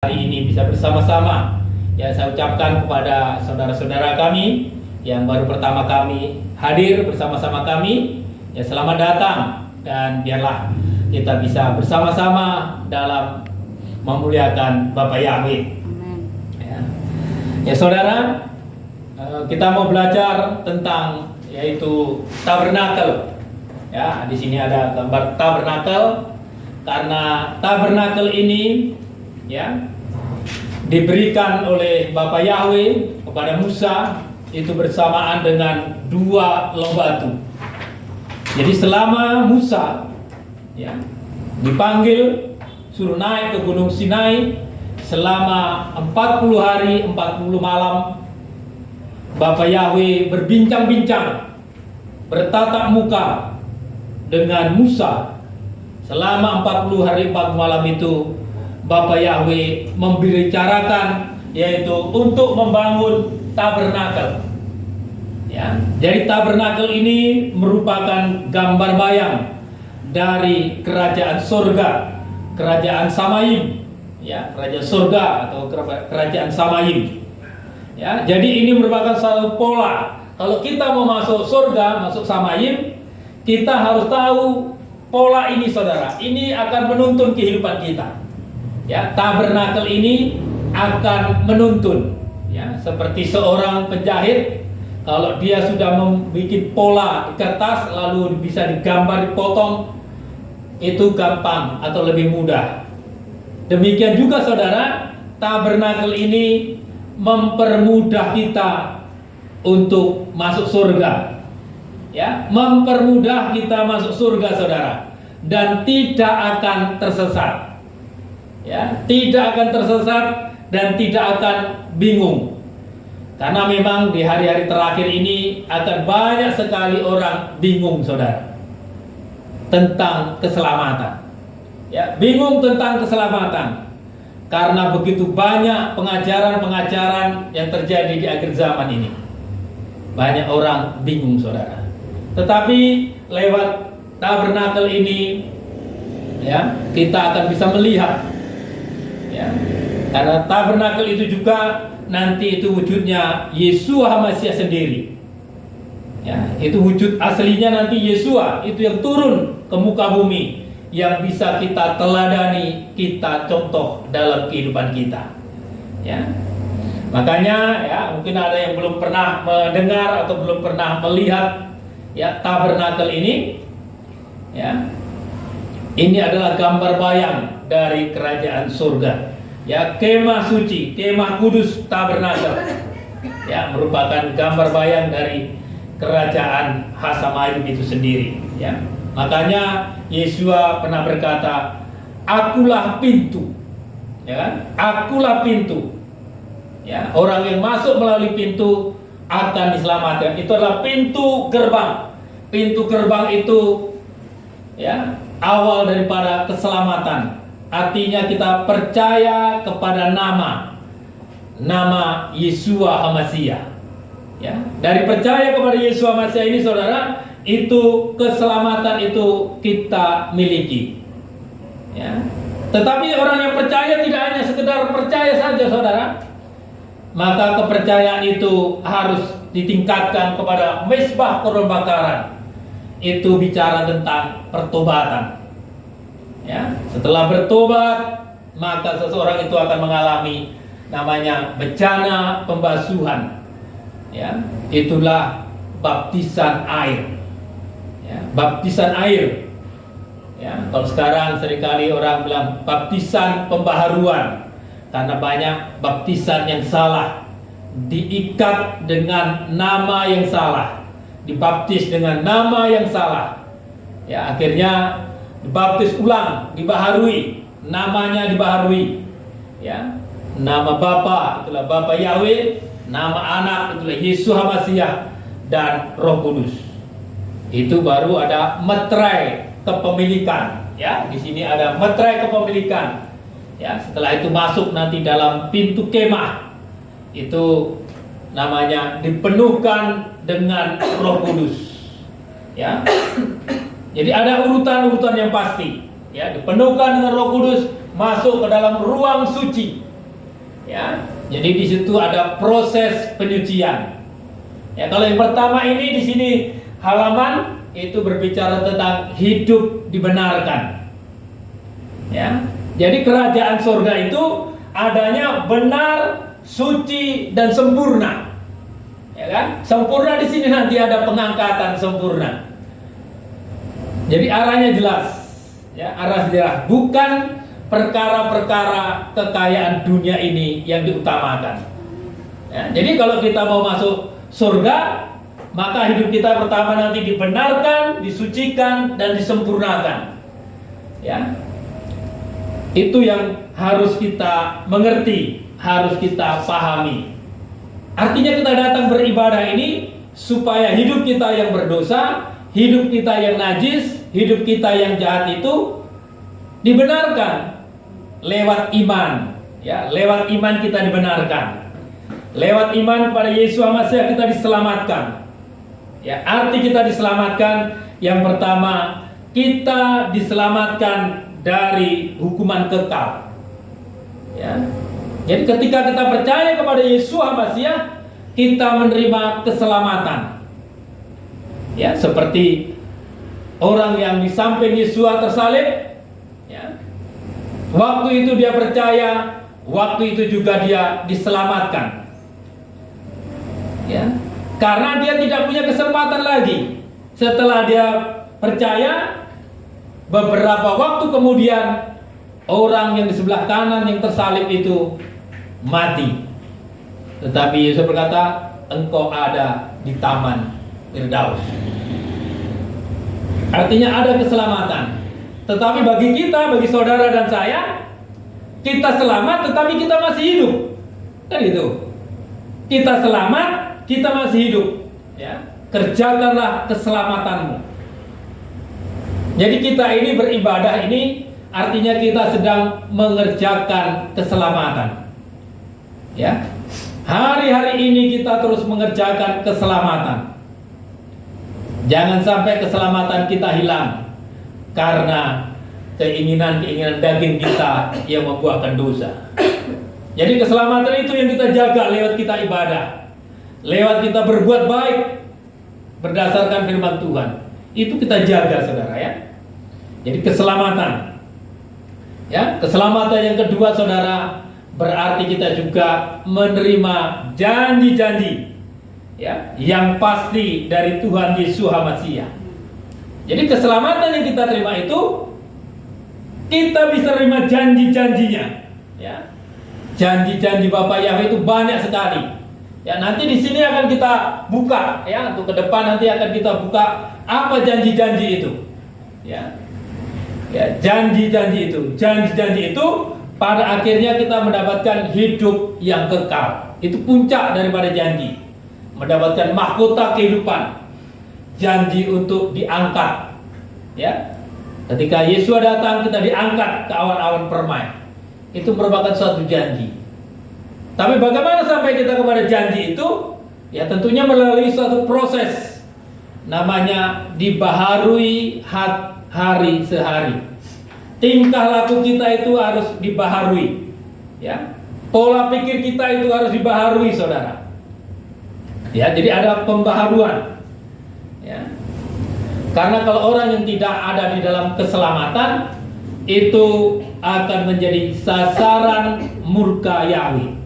Hari ini bisa bersama-sama. Ya, saya ucapkan kepada saudara-saudara kami yang baru pertama kami hadir bersama-sama kami, ya selamat datang, dan biarlah kita bisa bersama-sama dalam memuliakan Bapak Yahweh. Ya saudara, kita mau belajar tentang yaitu tabernakel. Ya, di sini ada gambar tabernakel karena tabernakel ini ya diberikan oleh Bapak Yahweh kepada Musa itu bersamaan dengan dua loh batu. Jadi selama Musa ya dipanggil suruh naik ke Gunung Sinai selama 40 hari 40 malam, Bapak Yahweh berbincang-bincang, bertatap muka dengan Musa. Selama 40 hari 40 malam itu Bapak Yahweh membicarakan yaitu untuk membangun tabernakel. Ya, jadi tabernakel ini merupakan gambar bayang dari kerajaan surga, kerajaan Samayim, ya, kerajaan surga atau kerajaan Samayim. Ya, jadi ini merupakan satu pola. Kalau kita mau masuk surga, masuk Samayim, kita harus tahu pola ini, saudara. Ini akan menuntun kehidupan kita. Ya, tabernakel ini akan menuntun, ya, seperti seorang penjahit. Kalau dia sudah membuat pola di kertas lalu bisa digambar, dipotong, itu gampang atau lebih mudah. Demikian juga saudara, tabernakel ini mempermudah kita untuk masuk surga. Ya, mempermudah kita masuk surga saudara, dan tidak akan tersesat. Ya, tidak akan tersesat dan tidak akan bingung. Karena memang di hari-hari terakhir ini akan banyak sekali orang bingung saudara tentang keselamatan. Ya, bingung tentang keselamatan karena begitu banyak pengajaran-pengajaran yang terjadi di akhir zaman ini. Banyak orang bingung saudara. Tetapi lewat tabernakel ini ya, kita akan bisa melihat. Ya, karena tabernakel itu juga nanti itu wujudnya Yesua HaMasyiah sendiri. Ya, itu wujud aslinya nanti Yesua itu yang turun ke muka bumi, yang bisa kita teladani, kita contoh dalam kehidupan kita. Ya, makanya ya mungkin ada yang belum pernah mendengar atau belum pernah melihat ya tabernakel ini. Ya, ini adalah gambar bayang dari kerajaan surga. Ya, kemah suci, kemah kudus tabernakel. Ya, merupakan gambar bayang dari kerajaan Hasamayim itu sendiri. Ya, makanya Yesua pernah berkata, "Akulah pintu." Ya kan? Akulah pintu. Ya, orang yang masuk melalui pintu akan diselamatkan. Itu adalah pintu gerbang. Pintu gerbang itu ya awal daripada keselamatan. Artinya kita percaya kepada nama Yesua HaMasyiah. Ya, dari percaya kepada Yesua HaMasyiah ini saudara, itu keselamatan itu kita miliki. Ya. Tetapi orang yang percaya tidak hanya sekedar percaya saja saudara. Maka kepercayaan itu harus ditingkatkan kepada mezbah korban bakaran. Itu bicara tentang pertobatan. Ya, setelah bertobat maka seseorang itu akan mengalami namanya bencana pembasuhan. Ya, itulah baptisan air. Ya, baptisan air. Ya, kalau sekarang seringkali orang bilang baptisan pembaharuan karena banyak baptisan yang salah, diikat dengan nama yang salah, dibaptis dengan nama yang salah. Ya, akhirnya dibaptis ulang, dibaharui, namanya dibaharui. Ya, nama Bapa itulah Bapak Yahweh, nama Anak itulah Yesus HaMasyiah, dan Roh Kudus. Itu baru ada meterai kepemilikan. Ya, di sini ada meterai kepemilikan. Ya, setelah itu masuk nanti dalam pintu kemah. Itu namanya dipenuhkan dengan Roh Kudus. Ya. Jadi ada urutan-urutan yang pasti. Ya, dipenuhkan dengan Roh Kudus, masuk ke dalam ruang suci. Ya, jadi di situ ada proses penyucian. Ya, kalau yang pertama ini di sini halaman itu berbicara tentang hidup dibenarkan. Ya, jadi kerajaan surga itu adanya benar, suci dan sempurna. Ya kan? Sempurna di sini nanti ada pengangkatan sempurna. Jadi arahnya jelas. Ya, arah jelas, bukan perkara-perkara kekayaan dunia ini yang diutamakan. Ya, jadi kalau kita mau masuk surga, maka hidup kita pertama nanti dibenarkan, disucikan, dan disempurnakan. Ya, itu yang harus kita mengerti, harus kita pahami. Artinya kita datang beribadah ini supaya hidup kita yang berdosa, hidup kita yang najis, hidup kita yang jahat itu dibenarkan lewat iman. Ya, lewat iman kita dibenarkan. Lewat iman kepada Yesus Masihi kita diselamatkan. Ya, arti kita diselamatkan yang pertama, kita diselamatkan dari hukuman kekal. Ya. Jadi ketika kita percaya kepada Yesus Masihi, kita menerima keselamatan. Ya, seperti orang yang di samping Yesus tersalib, ya. Waktu itu dia percaya, waktu itu juga dia diselamatkan. Ya, karena dia tidak punya kesempatan lagi. Setelah dia percaya, beberapa waktu kemudian orang yang di sebelah kanan yang tersalib itu mati. Tetapi Yesus berkata, engkau ada di taman Firdaus. Artinya ada keselamatan. Tetapi bagi kita, bagi saudara dan saya, kita selamat tetapi kita masih hidup. Kan gitu. Kita selamat, kita masih hidup. Ya, kerjakanlah keselamatanmu. Jadi kita ini beribadah ini artinya kita sedang mengerjakan keselamatan. Ya. Hari-hari ini kita terus mengerjakan keselamatan. Jangan sampai keselamatan kita hilang karena keinginan-keinginan daging kita yang membuahkan dosa. Jadi keselamatan itu yang kita jaga lewat kita ibadah, lewat kita berbuat baik berdasarkan firman Tuhan. Itu kita jaga, saudara, ya. Jadi keselamatan. Ya, keselamatan yang kedua, saudara, berarti kita juga menerima janji-janji, ya, yang pasti dari Tuhan Yesus Masihi. Jadi keselamatan yang kita terima itu kita bisa terima janji-janjinya, ya. Janji-janji Bapak Yahweh itu banyak sekali. Ya, nanti di sini akan kita buka, ya, untuk ke depan nanti akan kita buka apa janji-janji itu. Ya. Ya, janji-janji itu. Janji-janji itu pada akhirnya kita mendapatkan hidup yang kekal. Itu puncak daripada janji. Mendapatkan mahkota kehidupan. Janji untuk diangkat. Ya. Ketika Yesus datang, kita diangkat ke awan-awan permai. Itu merupakan suatu janji. Tapi bagaimana sampai kita kepada janji itu? Ya, tentunya melalui suatu proses. Namanya dibaharui hari sehari. Tingkah laku kita itu harus dibaharui. Ya. Pola pikir kita itu harus dibaharui, saudara. Ya, jadi ada pembaharuan. Ya. Karena kalau orang yang tidak ada di dalam keselamatan itu akan menjadi sasaran murka Yahweh.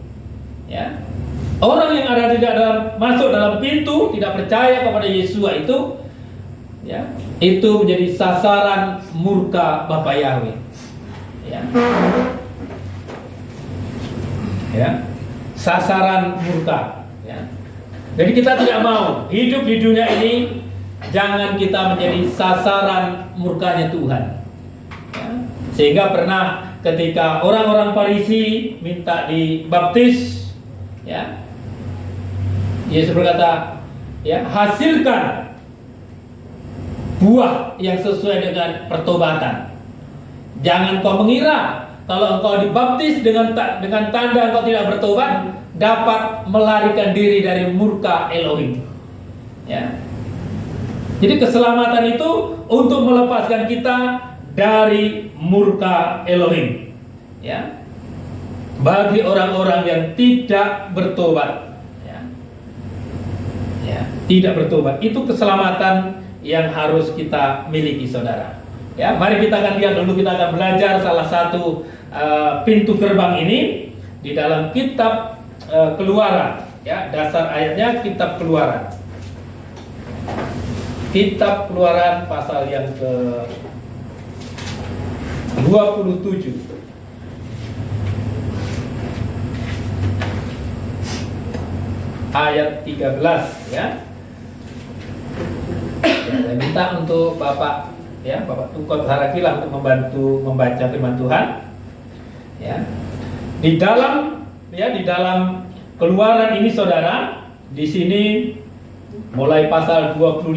Ya. Orang yang ada tidak dalam masuk dalam pintu tidak percaya kepada Yesus itu, ya, itu menjadi sasaran murka Bapa Yahweh. Ya. Ya. Sasaran murka. Ya. Jadi kita tidak mau hidup di dunia ini, jangan kita menjadi sasaran murkanya Tuhan. Ya. Sehingga pernah ketika orang-orang Farisi minta dibaptis, ya, Yesus berkata, ya, hasilkan buah yang sesuai dengan pertobatan. Jangan kau mengira kalau engkau dibaptis dengan tanda engkau tidak bertobat dapat melarikan diri dari murka Elohim. Ya. Jadi keselamatan itu untuk melepaskan kita dari murka Elohim. Ya. bagi orang-orang yang tidak bertobat. Ya, tidak bertobat. Itu keselamatan yang harus kita miliki, saudara. Ya, mari kita akan lihat dulu, kita akan belajar salah satu pintu gerbang ini di dalam kitab Keluaran. Ya, dasar ayatnya kitab Keluaran. Kitab Keluaran pasal yang ke 27. Ayat 13, ya. Saya minta untuk Bapak, ya, Bapak Tukot Harakila untuk membantu membaca firman Tuhan. Ya. Di dalam Keluaran ini, saudara, di sini mulai pasal 25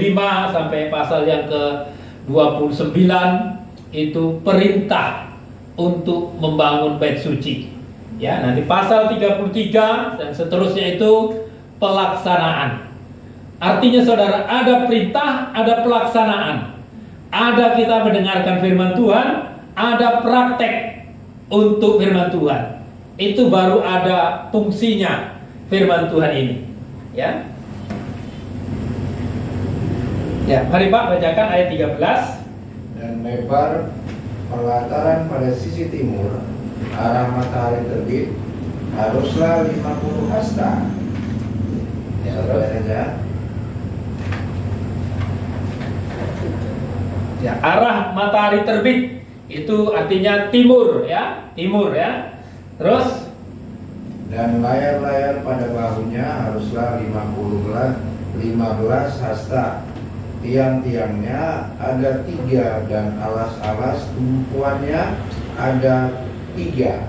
sampai pasal yang ke 29 itu perintah untuk membangun bait suci. Ya, nanti pasal 33 dan seterusnya itu pelaksanaan. Artinya, saudara, ada perintah, ada pelaksanaan. Ada kita mendengarkan firman Tuhan, ada praktek untuk firman Tuhan. Itu baru ada fungsinya firman Tuhan ini. Ya. Ya, mari Pak bacakan ayat 13. Dan lebar pelataran pada sisi timur arah matahari terbit haruslah 50 hasta. Ya, saja. Ya, arah matahari terbit itu artinya timur, ya, timur, ya. Terus, dan layar-layar pada bahunya haruslah 15 hasta. Tiang-tiangnya ada 3 dan alas-alas tumpuannya ada 3.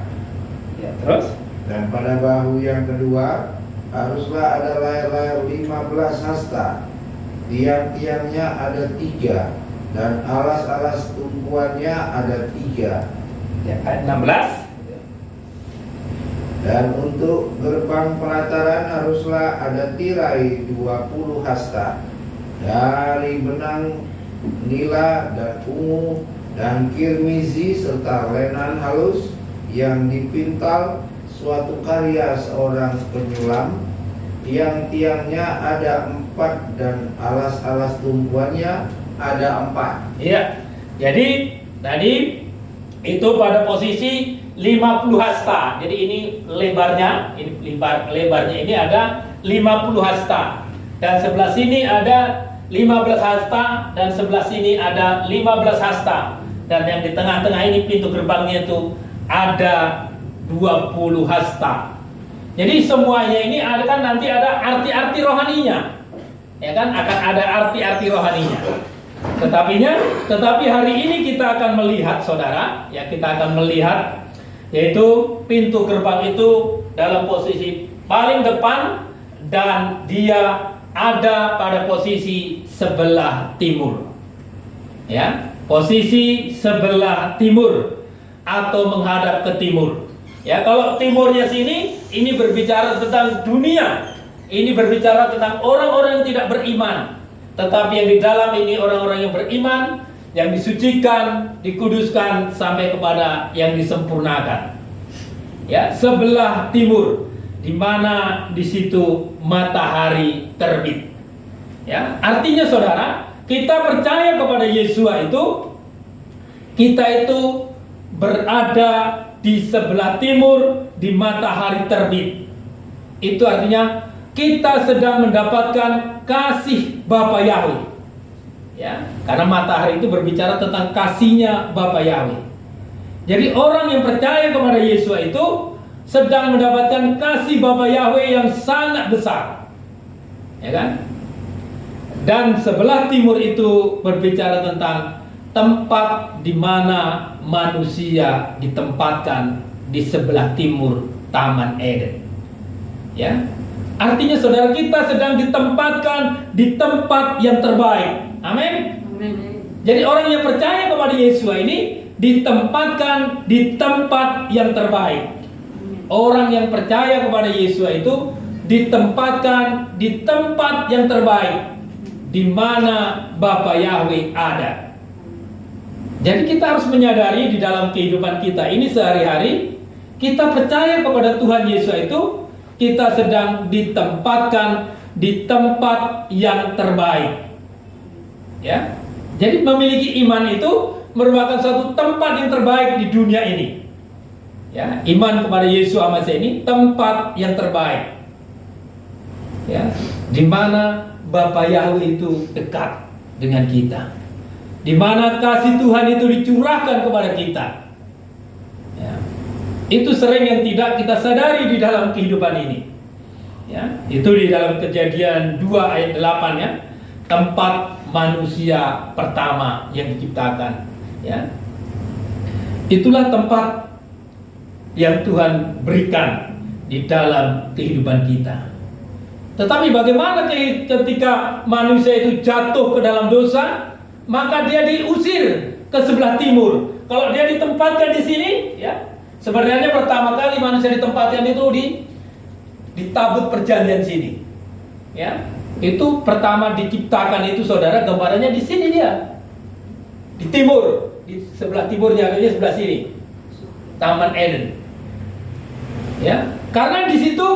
ya, terus, Dan pada bahu yang kedua haruslah ada layar-layar 15 hasta. Tiang-tiangnya ada 3 dan alas-alas tumpuannya ada 3. ya, ayat 16. Dan untuk gerbang pelataran haruslah ada tirai 20 hasta dari benang nila dan ungu dan kirmizi serta lenan halus yang dipintal, suatu karya seorang penyulam. Tiang-tiangnya ada 4 dan alas-alas tumpuannya ada 4. Iya. Jadi tadi itu pada posisi 50 hasta. Jadi ini lebarnya, lebarnya ini ada 50 hasta. Dan sebelah sini ada 15 hasta dan sebelah sini ada 15 hasta. Dan yang di tengah-tengah ini pintu gerbangnya itu ada 20 hasta. Jadi semuanya ini ada kan, nanti ada arti-arti rohaninya. Ya kan, akan ada arti-arti rohaninya. Tetapi hari ini kita akan melihat, saudara, ya, kita akan melihat yaitu pintu gerbang itu dalam posisi paling depan dan dia ada pada posisi sebelah timur. Ya, posisi sebelah timur atau menghadap ke timur. Ya, kalau timurnya sini, ini berbicara tentang dunia. Ini berbicara tentang orang-orang yang tidak beriman. Tetapi yang di dalam ini orang-orang yang beriman, yang disucikan, dikuduskan sampai kepada yang disempurnakan. Ya, sebelah timur, di mana di situ matahari terbit. Ya, artinya, saudara, kita percaya kepada Yesus itu, kita itu berada di sebelah timur di matahari terbit. Itu artinya kita sedang mendapatkan kasih Bapa Yahweh. Ya, karena matahari itu berbicara tentang kasihnya Bapa Yahweh. Jadi orang yang percaya kepada Yesus itu sedang mendapatkan kasih Bapa Yahweh yang sangat besar. Ya kan? Dan sebelah timur itu berbicara tentang tempat di mana manusia ditempatkan di sebelah timur Taman Eden. Ya. Artinya, saudara, kita sedang ditempatkan di tempat yang terbaik. Amin. Jadi orang yang percaya kepada Yesus ini ditempatkan di tempat yang terbaik. Orang yang percaya kepada Yesus itu ditempatkan di tempat yang terbaik, di mana Bapa Yahweh ada. Jadi kita harus menyadari di dalam kehidupan kita ini sehari-hari, kita percaya kepada Tuhan Yesus itu, kita sedang ditempatkan di tempat yang terbaik. Ya. Jadi memiliki iman itu merupakan suatu tempat yang terbaik di dunia ini. Ya, iman kepada Yesus Hamasiah ini tempat yang terbaik. Ya, di mana Bapa Yahweh itu dekat dengan kita. Di mana kasih Tuhan itu dicurahkan kepada kita. Ya. Itu sering yang tidak kita sadari di dalam kehidupan ini. Ya, itu di dalam Kejadian 2 ayat 8 ya. Tempat manusia pertama yang diciptakan, ya. Itulah tempat yang Tuhan berikan di dalam kehidupan kita. Tetapi bagaimana ketika manusia itu jatuh ke dalam dosa, maka dia diusir ke sebelah timur. Kalau dia ditempatkan di sini, ya, sebenarnya pertama kali manusia ditempatkan itu di tabut perjanjian sini, ya. Itu pertama diciptakan itu, saudara, gambarannya di sini dia, di timur, di sebelah timurnya, ini sebelah sini, Taman Eden. Ya, karena di situ,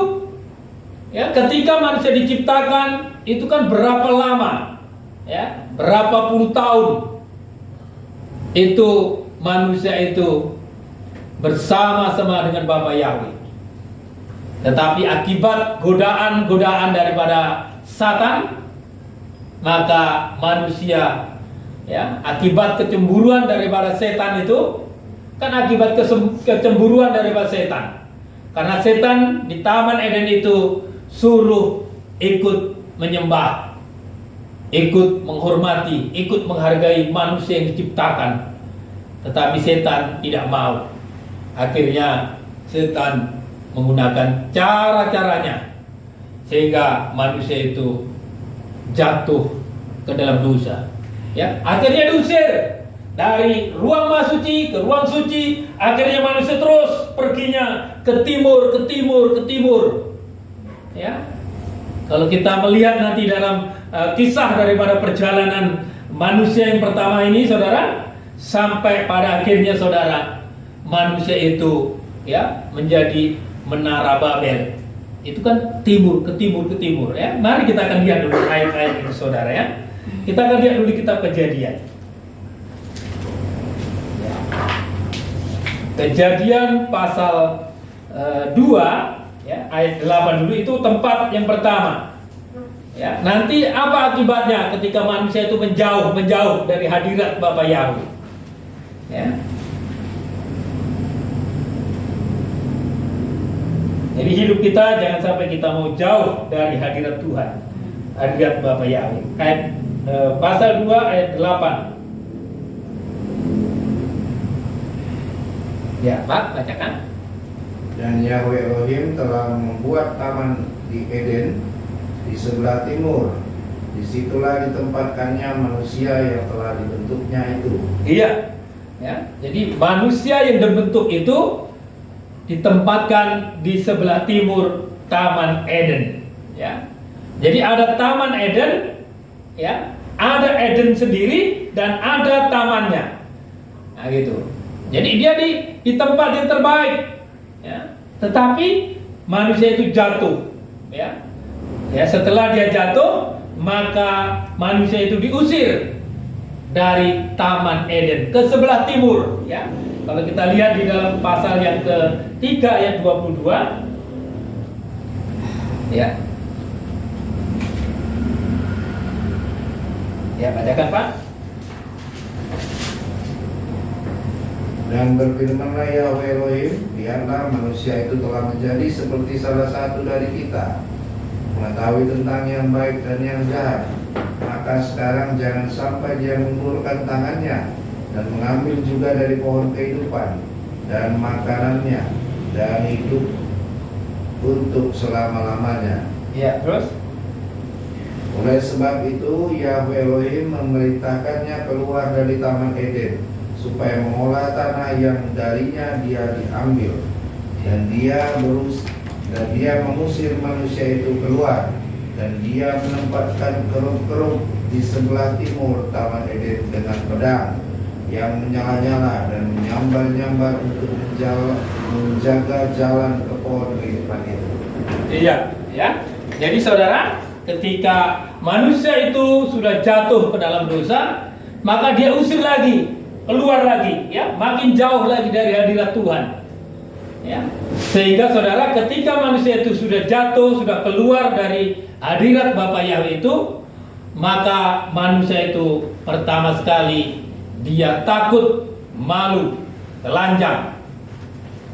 ya, ketika manusia diciptakan itu kan berapa lama, ya, berapa puluh tahun itu manusia itu bersama-sama dengan Bapa Yahweh. Tetapi akibat godaan daripada Satan, maka manusia, ya, akibat kecemburuan daripada setan itu kan akibat kecemburuan daripada setan. Karena setan di Taman Eden itu suruh ikut menyembah, ikut menghormati, ikut menghargai manusia yang diciptakan. Tetapi setan tidak mau. Akhirnya setan menggunakan cara-caranya sehingga manusia itu jatuh ke dalam dosa. Ya, akhirnya diusir dari ruang mahsuci ke ruang suci. Akhirnya manusia terus perginya ke timur, ke timur, ke timur. Ya, kalau kita melihat nanti dalam kisah daripada perjalanan manusia yang pertama ini, saudara, sampai pada akhirnya, saudara, manusia itu, ya, menjadi menara Babel. Itu kan timur ke timur ke timur, ya. Mari kita akan lihat dulu ayat-ayat itu, saudara, ya. Kita akan lihat dulu kitab Kejadian. Ya. Kejadian pasal 2, ya, ayat 8 dulu, itu tempat yang pertama. Ya, nanti apa akibatnya ketika manusia itu menjauh dari hadirat Bapa Yahweh. Ya. Jadi hidup kita jangan sampai kita mau jauh dari hadirat Tuhan, hadirat Bapa Yahweh. Ayat pasal 2 ayat 8. Ya, Pak, bacakan. Dan Yahweh Elohim telah membuat taman di Eden di sebelah timur. Disitulah ditempatkannya manusia yang telah dibentuknya itu. Iya, ya. Jadi manusia yang dibentuk itu ditempatkan di sebelah timur Taman Eden, ya. Jadi ada Taman Eden, ya, ada Eden sendiri dan ada tamannya. Nah, gitu. Jadi dia di tempat yang terbaik, ya. Tetapi manusia itu jatuh, ya. Ya, setelah dia jatuh, maka manusia itu diusir dari Taman Eden ke sebelah timur, ya. Kalau kita lihat di dalam pasal yang ke-3 ayat 22, ya. Ya, bacakan, Pak. Dan berfirmanlah Yahweh Elohim, lihatlah manusia itu telah menjadi seperti salah satu dari kita, mengetahui tentang yang baik dan yang jahat. Maka sekarang jangan sampai dia mengulurkan tangannya dan mengambil juga dari pohon kehidupan dan makanannya dan hidup untuk selama-lamanya. Ya, terus? Oleh sebab itu Yahweh Elohim memerintahkannya keluar dari Taman Eden supaya mengolah tanah yang darinya dia diambil, dan dia mengusir manusia itu keluar, dan dia menempatkan kerub-kerub di sebelah timur Taman Eden dengan pedang, yang menyala-nyala dan menyambar-nyambar untuk menjaga jalan ke pohon kehidupan itu. Iya, ya. Jadi saudara, ketika manusia itu sudah jatuh ke dalam dosa, maka dia usir lagi, keluar lagi, ya, makin jauh lagi dari hadirat Tuhan. Ya. Sehingga saudara, ketika manusia itu sudah jatuh, sudah keluar dari hadirat Bapa Yahweh itu, maka manusia itu pertama sekali dia takut, malu, telanjang.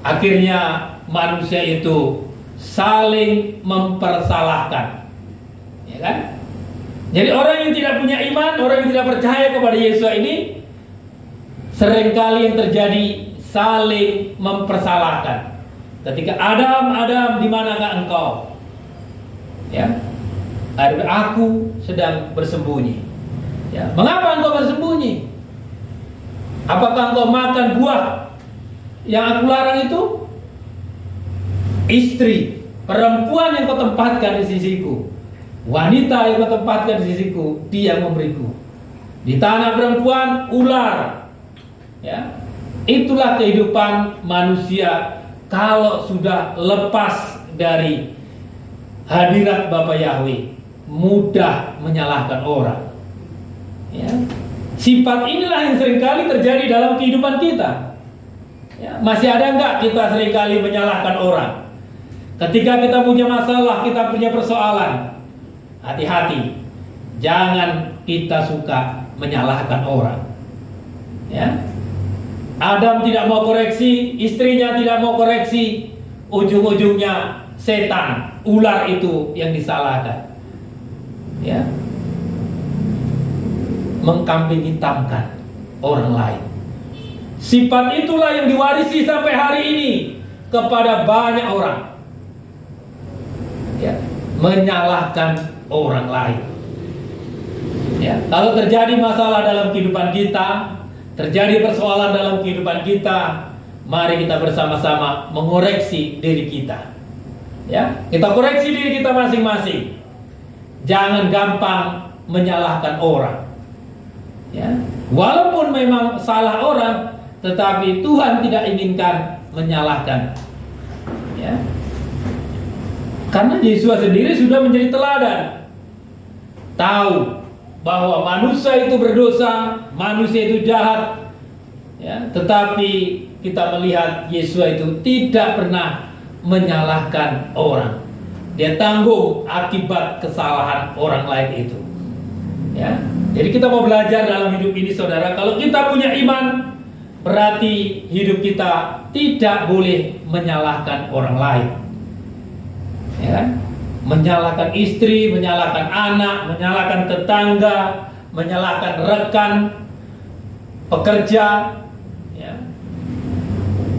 Akhirnya manusia itu saling mempersalahkan, ya kan? Jadi orang yang tidak punya iman, orang yang tidak percaya kepada Yesus ini, seringkali yang terjadi saling mempersalahkan. Ketika Adam, di manakah engkau? Ya, aku sedang bersembunyi. Ya, mengapa engkau bersembunyi? Apakah engkau makan buah yang aku larang itu? Istri, perempuan yang kau tempatkan di sisiku, wanita yang kau tempatkan di sisiku, dia memberiku. Di tanah perempuan, ular. Ya, itulah kehidupan manusia kalau sudah lepas dari hadirat Bapa Yahweh, mudah menyalahkan orang. Ya. Sifat inilah yang seringkali terjadi dalam kehidupan kita. Ya, masih ada enggak kita seringkali menyalahkan orang? Ketika kita punya masalah, kita punya persoalan, hati-hati, jangan kita suka menyalahkan orang. Ya. Adam tidak mau koreksi, istrinya tidak mau koreksi, ujung-ujungnya setan, ular itu yang disalahkan. Ya. Mengkambing hitamkan orang lain. Sifat itulah yang diwarisi sampai hari ini kepada banyak orang. Ya, menyalahkan orang lain. Ya, kalau terjadi masalah dalam kehidupan kita, terjadi persoalan dalam kehidupan kita, mari kita bersama-sama mengoreksi diri kita. Ya, kita koreksi diri kita masing-masing. Jangan gampang menyalahkan orang. Ya, walaupun memang salah orang, tetapi Tuhan tidak inginkan menyalahkan. Ya, karena Yesus sendiri sudah menjadi teladan, tahu bahwa manusia itu berdosa, manusia itu jahat. Ya, tetapi kita melihat Yesus itu tidak pernah menyalahkan orang. Dia tanggung akibat kesalahan orang lain itu. Ya, jadi kita mau belajar dalam hidup ini, saudara. Kalau kita punya iman, berarti hidup kita tidak boleh menyalahkan orang lain. Ya kan? Menyalahkan istri, menyalahkan anak, menyalahkan tetangga, menyalahkan rekan pekerja. Ya.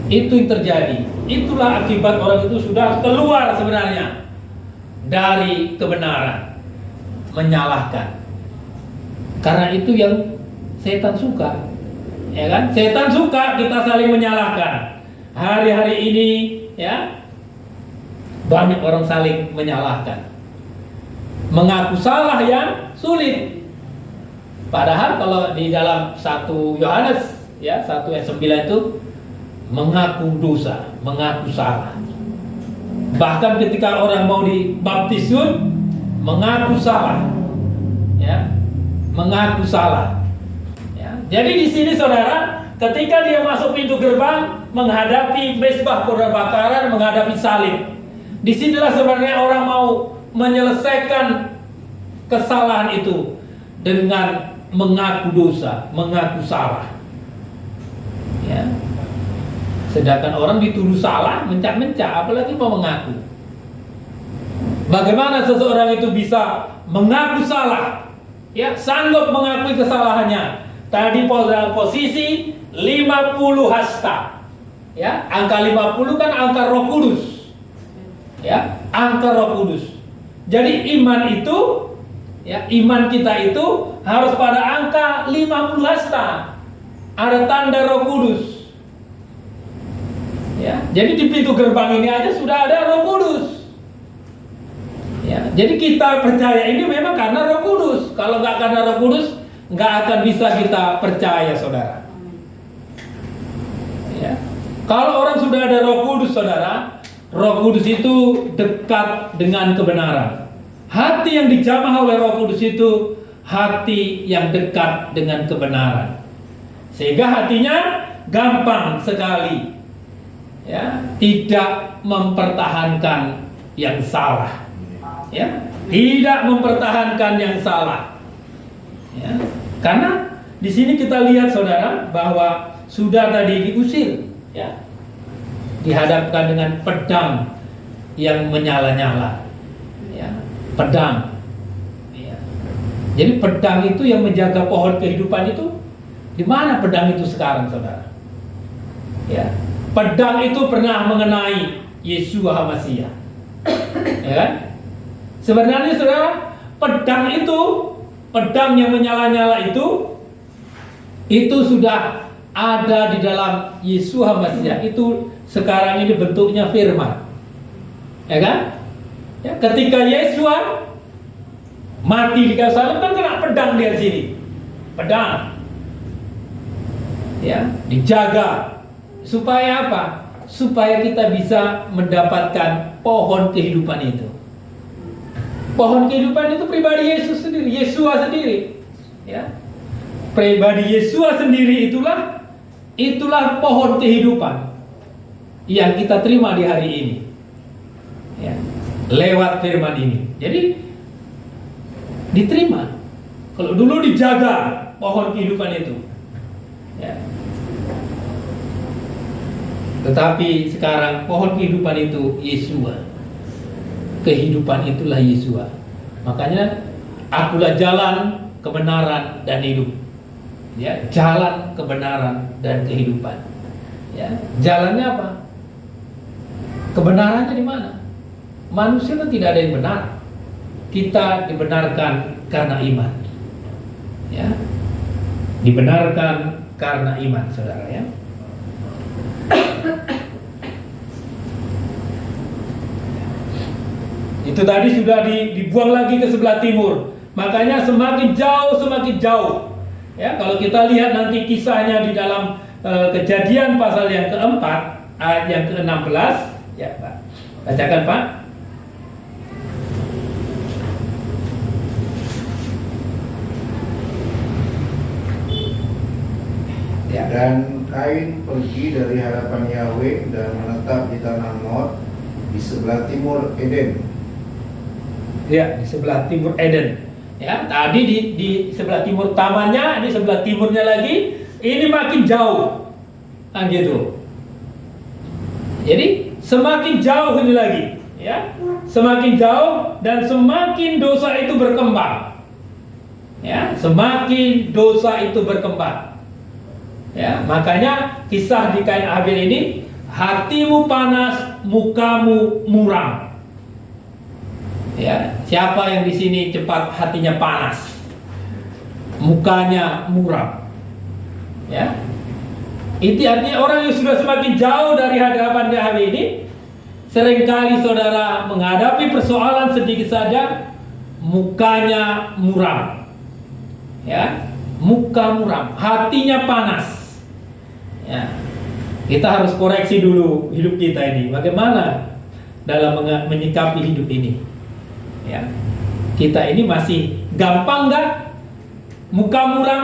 Itu yang terjadi. Itulah akibat orang itu sudah keluar sebenarnya dari kebenaran, menyalahkan. Karena itu yang setan suka, ya kan? Setan suka kita saling menyalahkan. Hari-hari ini, ya, banyak orang saling menyalahkan. Mengaku salah yang sulit. Padahal kalau di dalam 1 Yohanes, ya, 1 ayat 9 itu mengaku dosa, mengaku salah. Bahkan ketika orang mau dibaptis pun mengaku salah, ya. Mengaku salah. Ya. Jadi di sini, saudara, ketika dia masuk pintu gerbang, menghadapi mezbah korban bakaran, menghadapi salib, disinilah sebenarnya orang mau menyelesaikan kesalahan itu dengan mengaku dosa, mengaku salah. Ya. Sedangkan orang dituduh salah, mencak-mencak, apalagi mau mengaku. Bagaimana seseorang itu bisa mengaku salah? Ya, sanggup mengakui kesalahannya. Tadi dalam posisi 50 hasta. Ya, angka 50 kan angka Roh Kudus. Ya, angka Roh Kudus. Jadi iman itu, ya, iman kita itu harus pada angka 50 hasta. Ada tanda Roh Kudus. Ya, jadi di pintu gerbang ini aja sudah ada Roh Kudus. Ya, jadi kita percaya ini memang karena Roh Kudus. Kalau nggak karena Roh Kudus, nggak akan bisa kita percaya, saudara. Kalau orang sudah ada Roh Kudus, saudara, Roh Kudus itu dekat dengan kebenaran. Hati yang dijamah oleh Roh Kudus itu hati yang dekat dengan kebenaran, sehingga hatinya gampang sekali, ya, tidak mempertahankan yang salah, ya, tidak mempertahankan yang salah, ya. Karena di sini kita lihat, saudara, bahwa sudah tadi diusir, ya, dihadapkan dengan pedang yang menyala-nyala, ya, pedang. Jadi pedang itu yang menjaga pohon kehidupan itu, di mana pedang itu sekarang, saudara? Ya, pedang itu pernah mengenai Yeshua HaMashiach, ya kan? Sebenarnya, saudara, pedang itu, pedang yang menyala-nyala itu sudah ada di dalam Yeshua HaMashiach. Itu sekarang ini bentuknya firman, ya kan? Ya, ketika Yeshua mati di kayu salib kan kena pedang di sini, pedang, ya, dijaga supaya apa? Supaya kita bisa mendapatkan pohon kehidupan itu. Pohon kehidupan itu pribadi Yesus sendiri, Yeshua sendiri, ya, pribadi Yeshua sendiri itulah pohon kehidupan yang kita terima di hari ini, ya, lewat firman ini. Jadi diterima. Kalau dulu dijaga pohon kehidupan itu, ya. Tetapi sekarang pohon kehidupan itu Yeshua. Kehidupan itulah Yeshua. Makanya akulah jalan, kebenaran, dan hidup. Ya, jalan, kebenaran, dan kehidupan. Ya, jalannya apa? Kebenarannya di mana? Manusia kan tidak ada yang benar. Kita dibenarkan karena iman, ya, dibenarkan karena iman, saudara, ya. Itu tadi sudah dibuang lagi ke sebelah timur. Makanya semakin jauh, ya. Kalau kita lihat nanti kisahnya di dalam Kejadian pasal yang keempat ayat yang ke-16, ya, Pak, bacakan, Pak. Ya. Dan Kain pergi dari hadapan Yahweh dan menetap di tanah Nod di sebelah timur Eden. Ya, di sebelah timur Eden. Ya, tadi di sebelah timur tamannya, ini sebelah timurnya lagi, ini makin jauh. Nah, gitu. Jadi semakin jauh ini lagi, ya. Semakin jauh dan semakin dosa itu berkembang. Ya, semakin dosa itu berkembang. Ya, makanya kisah di Kain Abel ini, hatimu panas, mukamu muram. Ya, siapa yang di sini cepat hatinya panas, mukanya muram? Ya, itu artinya orang yang sudah semakin jauh dari hadapan Yahweh ini, seringkali saudara menghadapi persoalan sedikit saja, mukanya muram. Ya, muka muram, hatinya panas. Ya, kita harus koreksi dulu hidup kita ini. Bagaimana dalam menyikapi hidup ini? Ya, kita ini masih gampang nggak muka muram?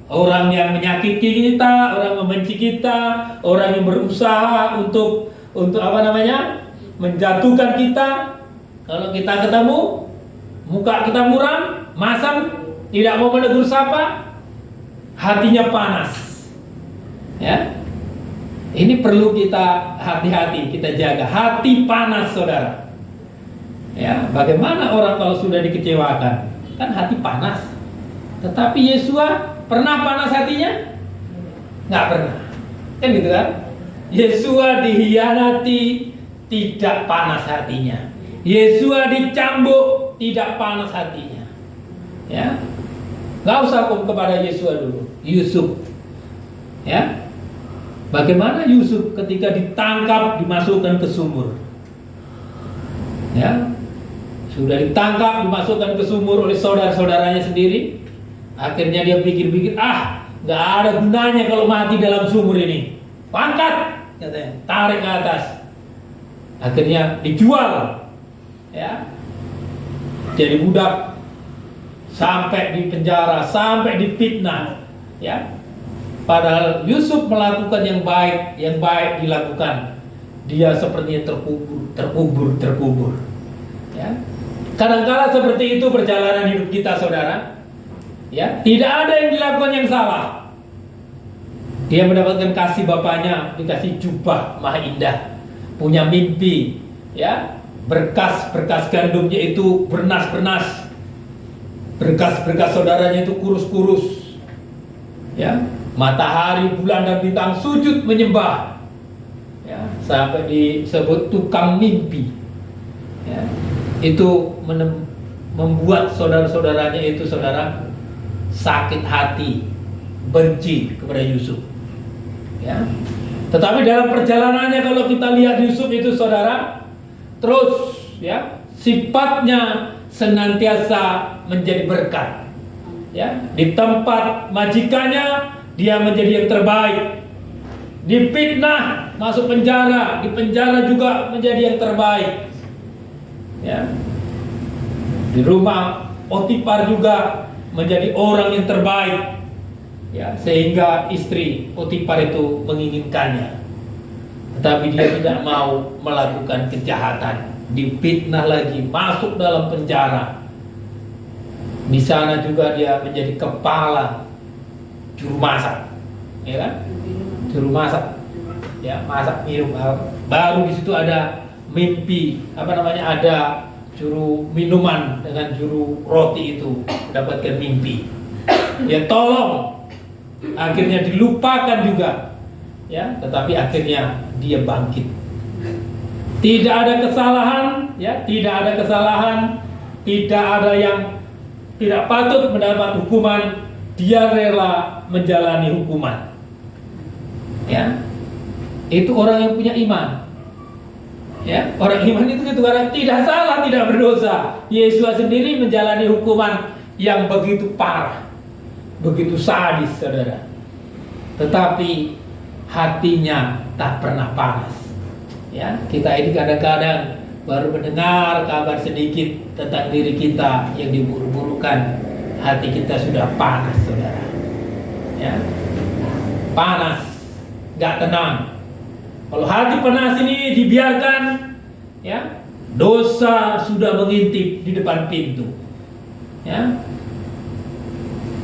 Orang yang menyakiti kita, orang membenci kita, orang yang berusaha untuk apa namanya, menjatuhkan kita. Kalau kita ketemu, muka kita muram, masam, tidak mau menegur sapa, hatinya panas. Ya, ini perlu kita hati-hati, kita jaga. Hati panas, saudara. Ya, bagaimana orang kalau sudah dikecewakan? Kan hati panas. Tetapi Yeshua pernah panas hatinya? Nggak pernah. Kan gitu kan? Yeshua dihianati, tidak panas hatinya. Yeshua dicambuk, tidak panas hatinya. Ya, nggak usah kepada Yeshua dulu. Yusuf, ya, bagaimana Yusuf ketika ditangkap, dimasukkan ke sumur? Ya, sudah ditangkap, dimasukkan ke sumur oleh saudara-saudaranya sendiri. Akhirnya dia pikir-pikir, nggak ada gunanya kalau mati dalam sumur ini. Pangkat, katanya, tarik ke atas. Akhirnya dijual, ya, jadi budak, sampai di penjara, sampai difitnah, ya. Padahal Yusuf melakukan yang baik dilakukan. Dia sepertinya terkubur. Ya. Kadang-kala seperti itu perjalanan hidup kita, saudara. Ya, tidak ada yang dilakukan yang salah. Dia mendapatkan kasih bapaknya, dikasih jubah maha indah, punya mimpi, ya, berkas gandumnya itu bernas, berkas saudaranya itu kurus, ya, matahari, bulan dan bintang sujud menyembah, ya, sampai disebut tukang mimpi, ya, itu membuat saudara-saudaranya itu, saudara, sakit hati, benci kepada Yusuf, ya. Tetapi dalam perjalanannya kalau kita lihat Yusuf itu, saudara, terus, ya, sifatnya senantiasa menjadi berkat, ya. Di tempat majikannya dia menjadi yang terbaik, difitnah masuk penjara, di penjara juga menjadi yang terbaik, ya. Di rumah Potifar juga menjadi orang yang terbaik, ya, sehingga istri Potifar itu menginginkannya. Tetapi dia tidak mau melakukan kejahatan, difitnah lagi, masuk dalam penjara. Di sana juga dia menjadi kepala juru masak, ya kan? Juru masak, ya, masak minum. Baru di situ ada mimpi, ada juru minuman dengan juru roti itu mendapatkan mimpi. Ya, tolong. Akhirnya dilupakan juga, ya, tetapi akhirnya dia bangkit. Tidak ada kesalahan, ya, tidak ada yang tidak patut mendapat hukuman. Dia rela menjalani hukuman, ya. Itu orang yang punya iman, ya. Orang iman itu orang tidak salah, tidak berdosa. Yesus sendiri menjalani hukuman yang begitu parah, begitu sadis, saudara. Tetapi hatinya tak pernah panas, ya. Kita ini kadang-kadang baru mendengar kabar sedikit tentang diri kita yang diburuk-burukkan, hati kita sudah panas, saudara, ya. Panas, gak tenang. Kalau hati panas ini dibiarkan, ya, dosa sudah mengintip di depan pintu, ya.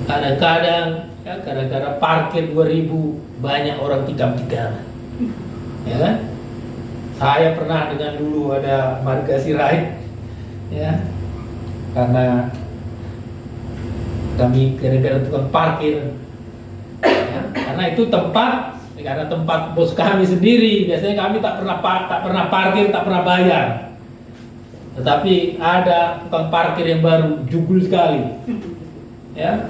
Kadang-kadang, ya, gara-gara parkir 2000 banyak orang tikam-tikaman, ya kan? Saya pernah dengan dulu ada marga sirait, ya, karena kami gara-gara tukang parkir, ya, karena itu tempat bos kami sendiri. Biasanya kami tak pernah parkir, tak pernah bayar. Tetapi ada tukang parkir yang baru, jugul sekali, ya.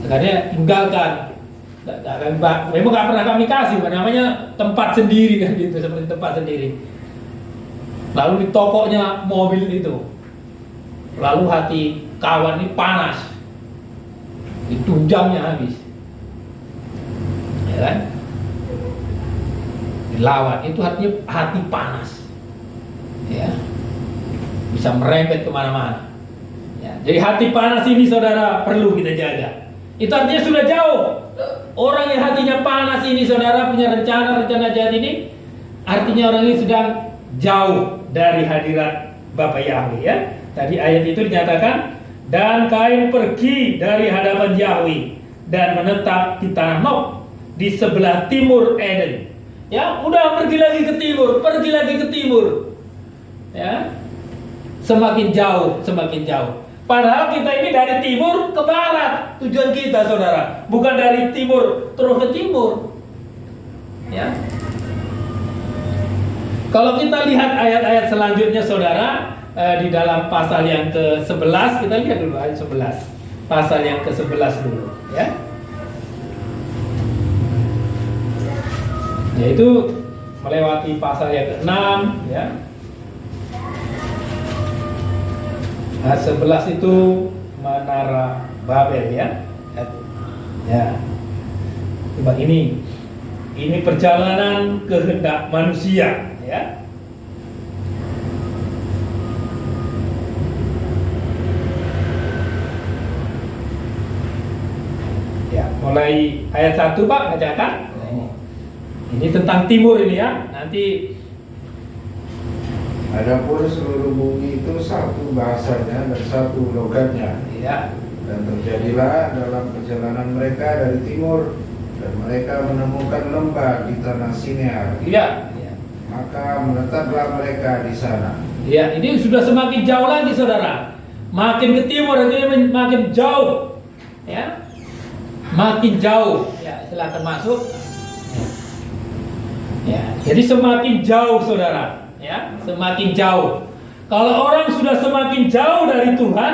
Akhirnya tinggalkan. Memang gak pernah kami kasih, namanya tempat sendiri kan gitu, seperti tempat sendiri. Lalu di tokonya mobil itu, lalu hati kawan ini panas, ditunjangnya habis, ya kan? Dilawan, itu artinya hati panas, ya, bisa merembet kemana-mana, ya. Jadi hati panas ini, saudara, perlu kita jaga. Itu artinya sudah jauh. Orang yang hatinya panas ini, saudara, punya rencana jahat ini, artinya orang ini sedang jauh dari hadirat Bapa Yahweh, ya. Tadi ayat itu dinyatakan, dan Kain pergi dari hadapan Yahweh dan menetap di tanah Nod di sebelah timur Eden. Ya, udah pergi lagi ke timur, ya. Semakin jauh. Padahal kita ini dari timur ke barat tujuan kita, saudara, bukan dari timur terus ke timur, ya. Kalau kita lihat ayat-ayat selanjutnya, saudara, di dalam pasal yang ke-11, kita lihat dulu ayat 11, pasal yang ke-11 dulu, ya. Yaitu melewati pasal yang ke-6, ya. Ayat 11 itu Menara Babel, ya. Ya. Coba ini Ini perjalanan kehendak manusia, ya. Ya, mulai ayat 1 Pak, bacakan. Ini tentang timur ini ya. Nanti Adapun seluruh bumi itu satu bahasanya dan satu logatnya. ya, Dan terjadilah dalam perjalanan mereka dari timur, dan mereka menemukan lembah di tanah Sinear. ya, Maka menetaplah mereka di sana. ya, ini sudah semakin jauh lagi saudara. Makin ke timur ini makin jauh, ya, makin jauh. Ya, silakan masuk. Ya, jadi semakin jauh saudara, ya, semakin jauh. Kalau orang sudah semakin jauh dari Tuhan,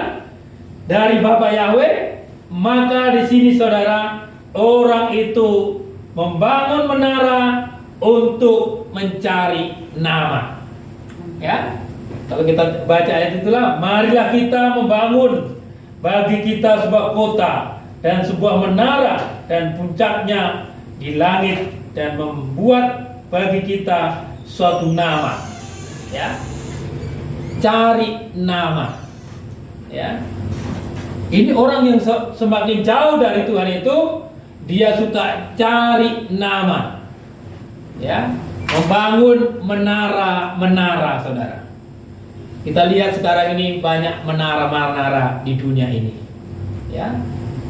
dari Bapa Yahweh, maka di sini saudara, orang itu membangun menara untuk mencari nama. Ya, kalau kita baca ayat itulah, marilah kita membangun bagi kita sebuah kota dan sebuah menara dan puncaknya di langit, dan membuat bagi kita suatu nama. Ya, cari nama. Ya, ini orang yang semakin jauh dari Tuhan itu, dia suka cari nama. Ya, membangun menara-menara saudara. Kita lihat sekarang ini banyak menara-menara di dunia ini. Ya,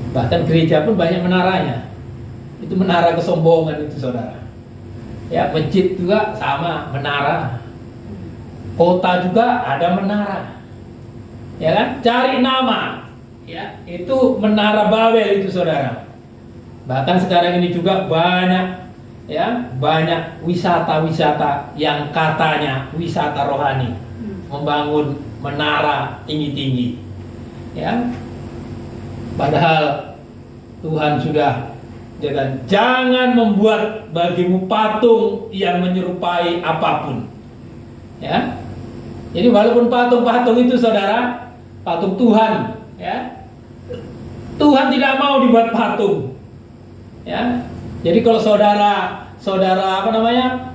bahkan gereja pun banyak menaranya. Itu menara kesombongan itu saudara. Ya, masjid juga sama, menara. Kota juga ada menara. Ya kan? Cari nama. Ya, itu menara Babel itu saudara. Bahkan sekarang ini juga banyak, ya, banyak wisata-wisata yang katanya wisata rohani, membangun menara tinggi-tinggi. Ya. Padahal Tuhan sudah, jangan membuat bagimu patung yang menyerupai apapun. Ya. Jadi walaupun patung-patung itu saudara, patung Tuhan, ya. Tuhan tidak mau dibuat patung. Ya. Jadi kalau saudara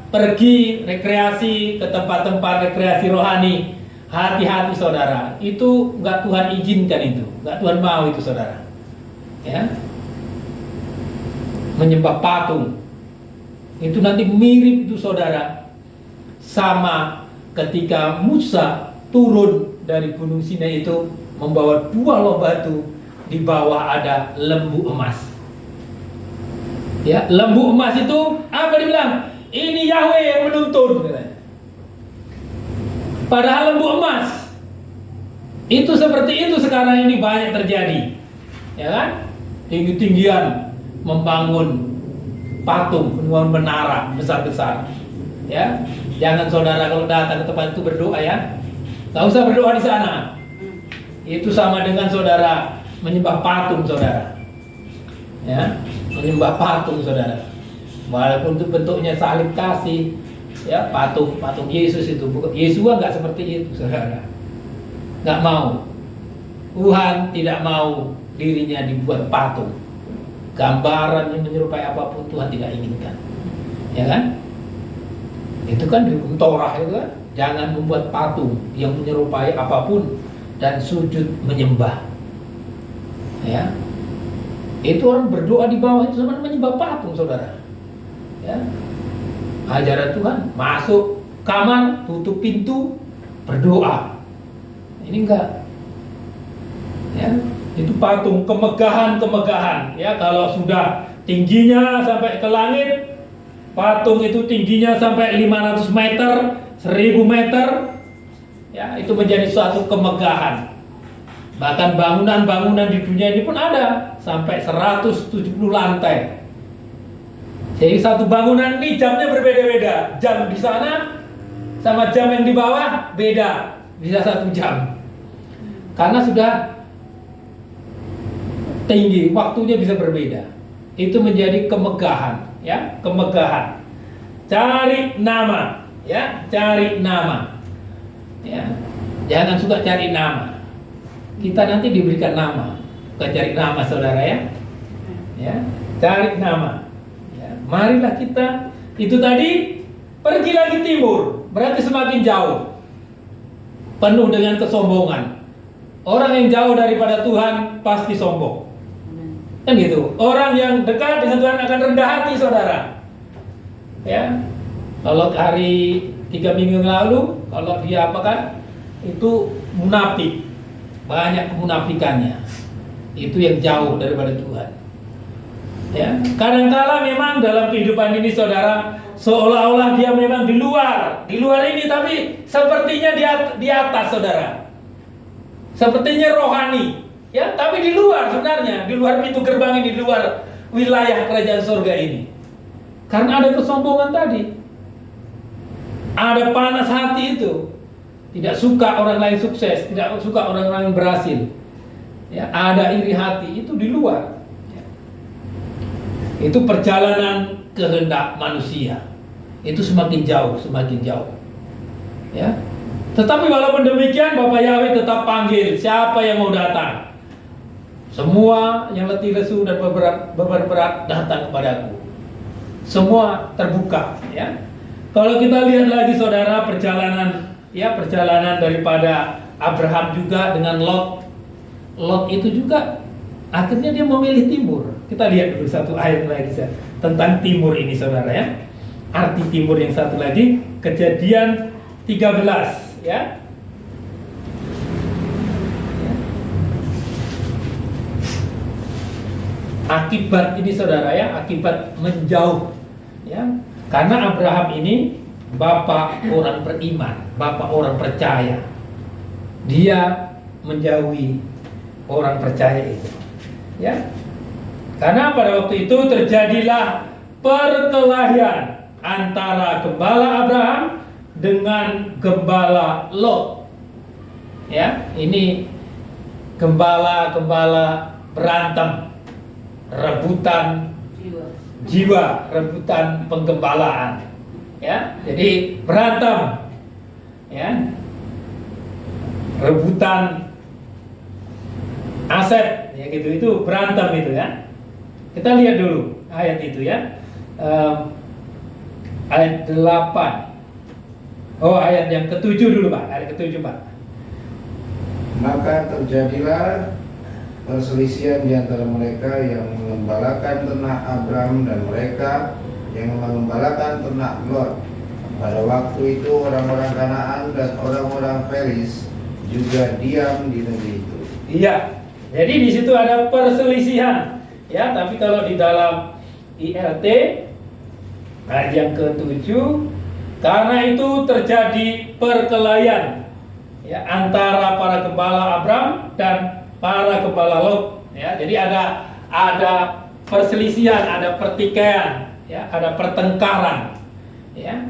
pergi rekreasi ke tempat-tempat rekreasi rohani, hati-hati saudara. Itu enggak Tuhan izinkan itu, enggak Tuhan mau itu saudara. Ya. Menyembah patung itu nanti mirip itu saudara sama ketika Musa turun dari Gunung Sinai itu membawa 2 loh batu, di bawah ada lembu emas. Ya, lembu emas itu apa dibilang? Ini Yahweh yang menuntun. Padahal lembu emas itu seperti itu sekarang ini banyak terjadi. Ya kan? Tinggi-tinggian membangun patung, membangun menara besar-besar. Ya, jangan saudara kalau datang ke tempat itu berdoa ya. Nggak usah berdoa di sana. Itu sama dengan saudara menyembah patung saudara. Ya, menyembah patung saudara. Walaupun itu bentuknya salib kasih, ya, patung Yesus itu. Yesua nggak seperti itu saudara. Nggak mau. Tuhan tidak mau dirinya dibuat patung. Gambaran yang menyerupai apapun Tuhan tidak inginkan. Ya kan? Itu kan di hukum Torah itu kan, jangan membuat patung yang menyerupai apapun dan sujud menyembah. Ya. Itu orang berdoa di bawah itu sama menyembah patung saudara. Ya. Ajaran Tuhan, masuk kamar, tutup pintu, berdoa. Ini enggak. Ya. Itu patung kemegahan, ya, kalau sudah tingginya sampai ke langit, patung itu tingginya sampai 500 meter, 1000 meter, ya, itu menjadi suatu kemegahan. Bahkan bangunan-bangunan di dunia ini pun ada sampai 170 lantai. Jadi satu bangunan ini jamnya berbeda-beda, jam di sana sama jam yang di bawah beda, bisa 1 jam, karena sudah tinggi, waktunya bisa berbeda. Itu menjadi kemegahan, ya, kemegahan. Cari nama, ya, cari nama. Ya. Jangan suka cari nama. Kita nanti diberikan nama, bukan cari nama saudara ya. Ya, cari nama. Ya. marilah kita, itu tadi, pergi lagi timur, berarti semakin jauh, penuh dengan kesombongan. Orang yang jauh daripada Tuhan pasti sombong, kan gitu. Orang yang dekat dengan Tuhan akan rendah hati, saudara. Ya, kalau hari 3 minggu yang lalu, kalau dia apa kan, itu munafik, banyak kemunafikannya, itu yang jauh daripada Tuhan. Ya, kadangkala memang dalam kehidupan ini, saudara, seolah-olah dia memang di luar ini, tapi sepertinya di atas, saudara. Sepertinya rohani, ya, tapi di luar sebenarnya, di luar pintu gerbang ini, di luar wilayah kerajaan surga ini. Karena ada kesombongan tadi, ada panas hati itu, tidak suka orang lain sukses, tidak suka orang lain berhasil. Ya, ada iri hati, itu di luar. Itu perjalanan kehendak manusia. Itu semakin jauh, semakin jauh. Ya. Tetapi walaupun demikian, Bapak Yahweh tetap panggil siapa yang mau datang. Semua yang letih lesu dan beban berat datang kepadaku. Semua terbuka, ya. Kalau kita lihat lagi, saudara, perjalanan daripada Abraham juga dengan Lot. Lot itu juga akhirnya dia memilih timur. Kita lihat dulu satu ayat lagi tentang timur ini, saudara, ya. Arti timur yang satu lagi, Kejadian 13, ya. Akibat ini, saudara, ya, akibat menjauh, ya. Karena Abraham ini bapak orang beriman, bapak orang percaya. Dia menjauhi orang percaya itu, ya. Karena pada waktu itu terjadilah perkelahian antara gembala Abraham dengan gembala Lot. Ya, ini gembala berantem, rebutan jiwa, rebutan penggembalaan. Ya, jadi berantem, ya, rebutan aset, ya gitu, itu berantem itu, ya. Kita lihat dulu ayat itu, ya. Ayat 8. Oh, ayat yang ke-7 dulu, Pak. Ayat ke-7, Pak. Maka terjadilah perselisihan di antara mereka yang mengembalakan ternak Abram dan mereka yang mengembalakan ternak Lot. Pada waktu itu orang-orang Kanaan dan orang-orang Peris juga diam di negeri itu. Iya. Jadi di situ ada perselisihan. Ya, tapi kalau di dalam ILT ayat yang ke-7, karena itu terjadi perkelahian, ya, antara para gembala Abram dan para gembala Lot. Ya, jadi ada perselisihan, ada pertikaian, ya, ada pertengkaran. Ya.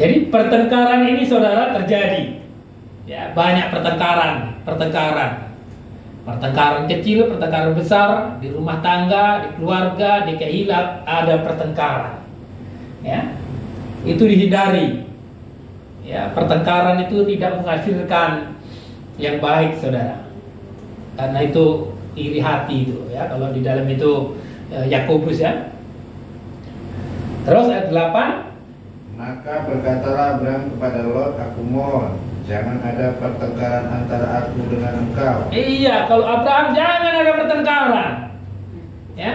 Jadi pertengkaran ini, saudara, terjadi. Ya, banyak pertengkaran kecil, pertengkaran besar, di rumah tangga, di keluarga, di kehilat ada pertengkaran. Ya, itu dihindari. Ya, pertengkaran itu tidak menghasilkan yang baik, saudara. Karena itu iri hati itu, ya. Kalau di dalam itu Yakobus, ya. Terus ayat 8. Maka berkatalah Abram kepada Lot, aku mohon, jangan ada pertengkaran antara aku dengan engkau. Iya, kalau Abraham jangan ada pertengkaran. Ya.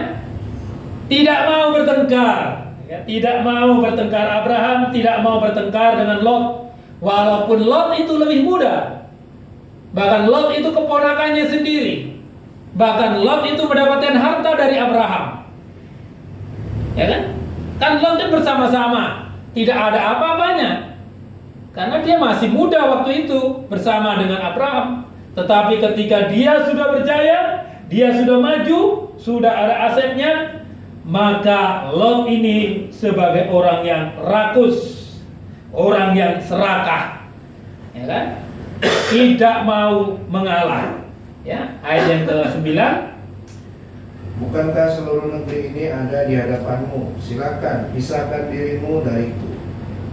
Tidak mau bertengkar. Ya, tidak mau bertengkar. Abraham tidak mau bertengkar dengan Lot. Walaupun Lot itu lebih muda. Bahkan Lot itu keponakannya sendiri. Bahkan Lot itu mendapatkan harta dari Abraham. Ya kan? Kan Lot itu bersama-sama, tidak ada apa-apanya. Karena dia masih muda waktu itu bersama dengan Abraham. Tetapi ketika dia sudah berjaya, dia sudah maju, sudah ada asetnya, maka Lot ini sebagai orang yang rakus, orang yang serakah, ya kan? Tidak mau mengalah. Ya, ayat yang ke-9. Bukankah seluruh negeri ini ada di hadapanmu? Silakan pisahkan dirimu dariku.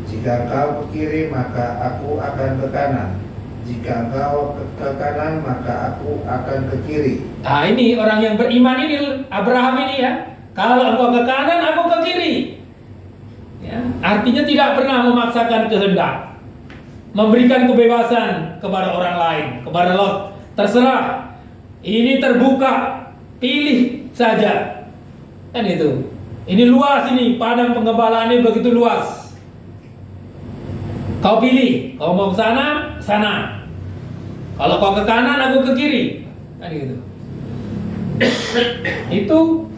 Jika engkau ke kiri, maka aku akan ke kanan. Jika engkau ke kanan, maka aku akan ke kiri. Nah, ini orang yang beriman ini, Abraham ini, ya. Kalau engkau ke kanan, aku ke kiri. Ya, artinya tidak pernah memaksakan kehendak, memberikan kebebasan kepada orang lain, kepada Lot. Terserah, ini terbuka, pilih saja. Kan itu. Ini luas ini, padang penggembalaannya begitu luas. Kau pilih, kau mau ke sana, sana. Kalau kau ke kanan, aku ke kiri. Kan gitu. Itu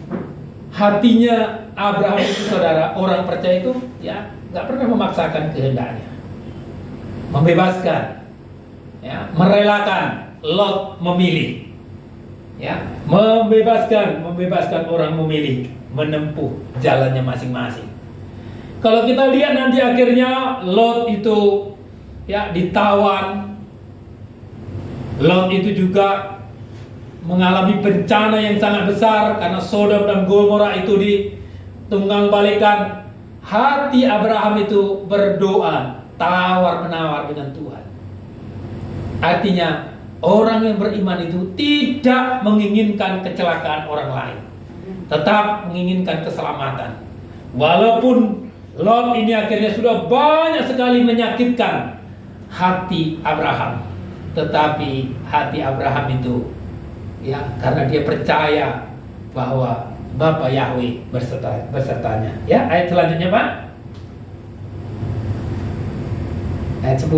hatinya Abraham itu, saudara, orang percaya itu ya nggak pernah memaksakan kehendaknya, membebaskan, ya, merelakan. Lot memilih, ya, membebaskan orang memilih, menempuh jalannya masing-masing. Kalau kita lihat nanti akhirnya Lot itu ya ditawan, Lot itu juga mengalami bencana yang sangat besar karena Sodom dan Gomora itu ditunggang-balikan. Hati Abraham itu berdoa, tawar-menawar dengan Tuhan. Artinya orang yang beriman itu tidak menginginkan kecelakaan orang lain, tetap menginginkan keselamatan. Walaupun Lot ini akhirnya sudah banyak sekali menyakitkan hati Abraham, tetapi hati Abraham itu ya karena dia percaya bahwa Bapa Yahweh bersertanya. Ya, ayat selanjutnya, Pak. Ayat 10.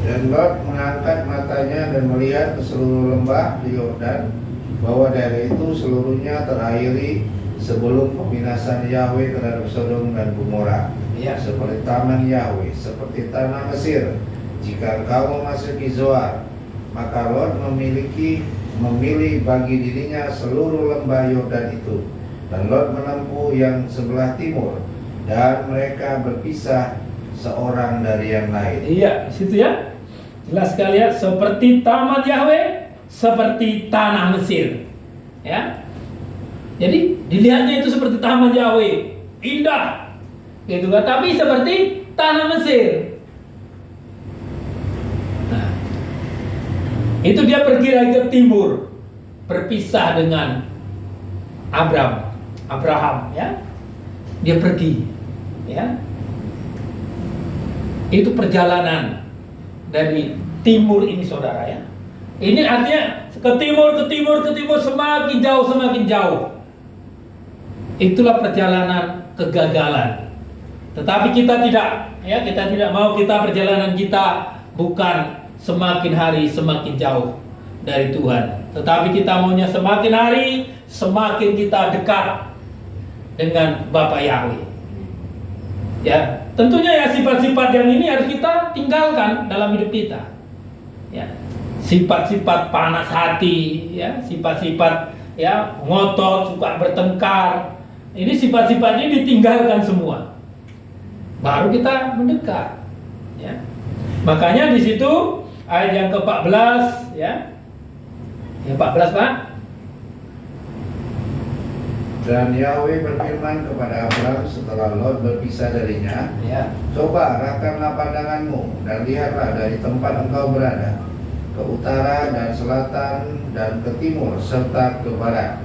Dan Lot mengangkat matanya dan melihat ke seluruh lembah di Yordan, bahwa daerah itu seluruhnya terairi sebelum pembinasan Yahweh terhadap Sodom dan Gomora. Ya. Seperti taman Yahweh, seperti tanah Mesir. Jika engkau memasuki Zoar, maka Lot memilih bagi dirinya seluruh lembah Yordan itu. Dan Lot menempuh yang sebelah timur, dan mereka berpisah seorang dari yang lain. Iya, di situ ya. Jelas sekali ya, seperti taman Yahweh, seperti tanah Mesir. Ya. Jadi dilihatnya itu seperti taman Yahweh, indah. Gitu kan, tapi seperti tanah Mesir. Nah, itu dia pergi lagi ke timur, berpisah dengan Abraham, ya. Dia pergi, ya. Itu perjalanan dari timur ini, saudara, ya. Ini artinya ke timur, semakin jauh. Itulah perjalanan kegagalan. Tetapi kita tidak mau perjalanan kita bukan semakin hari semakin jauh dari Tuhan. Tetapi kita maunya semakin hari semakin kita dekat dengan Bapa Yahweh. Ya, tentunya ya sifat-sifat yang ini harus kita tinggalkan dalam hidup kita. Ya, sifat-sifat panas hati, ya, sifat-sifat ya ngotot, suka bertengkar. Ini sifat-sifat ini ditinggalkan semua. Baru kita mendekat. Ya. Makanya di situ ayat yang ke-14, ya. Yang 14, Pak. Dan Yahweh berfirman kepada Abraham setelah Lot berpisah darinya, Ya. coba arahkanlah pandanganmu dan lihatlah dari tempat engkau berada, ke utara dan selatan dan ke timur serta ke barat.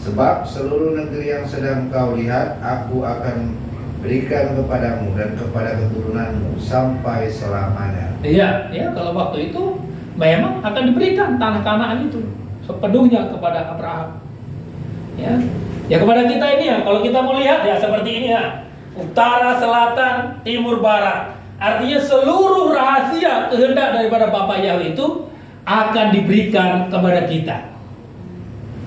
Sebab seluruh negeri yang sedang engkau lihat, aku akan berikan kepadamu dan kepada keturunanmu sampai selamanya. Iya, ya, kalau waktu itu memang akan diberikan tanah Kanaan itu sepenuhnya kepada Abraham. Ya kepada kita ini ya, kalau kita mau lihat ya seperti ini ya, utara, selatan, timur, barat. Artinya seluruh rahasia kehendak daripada Bapa Yahweh itu akan diberikan kepada kita.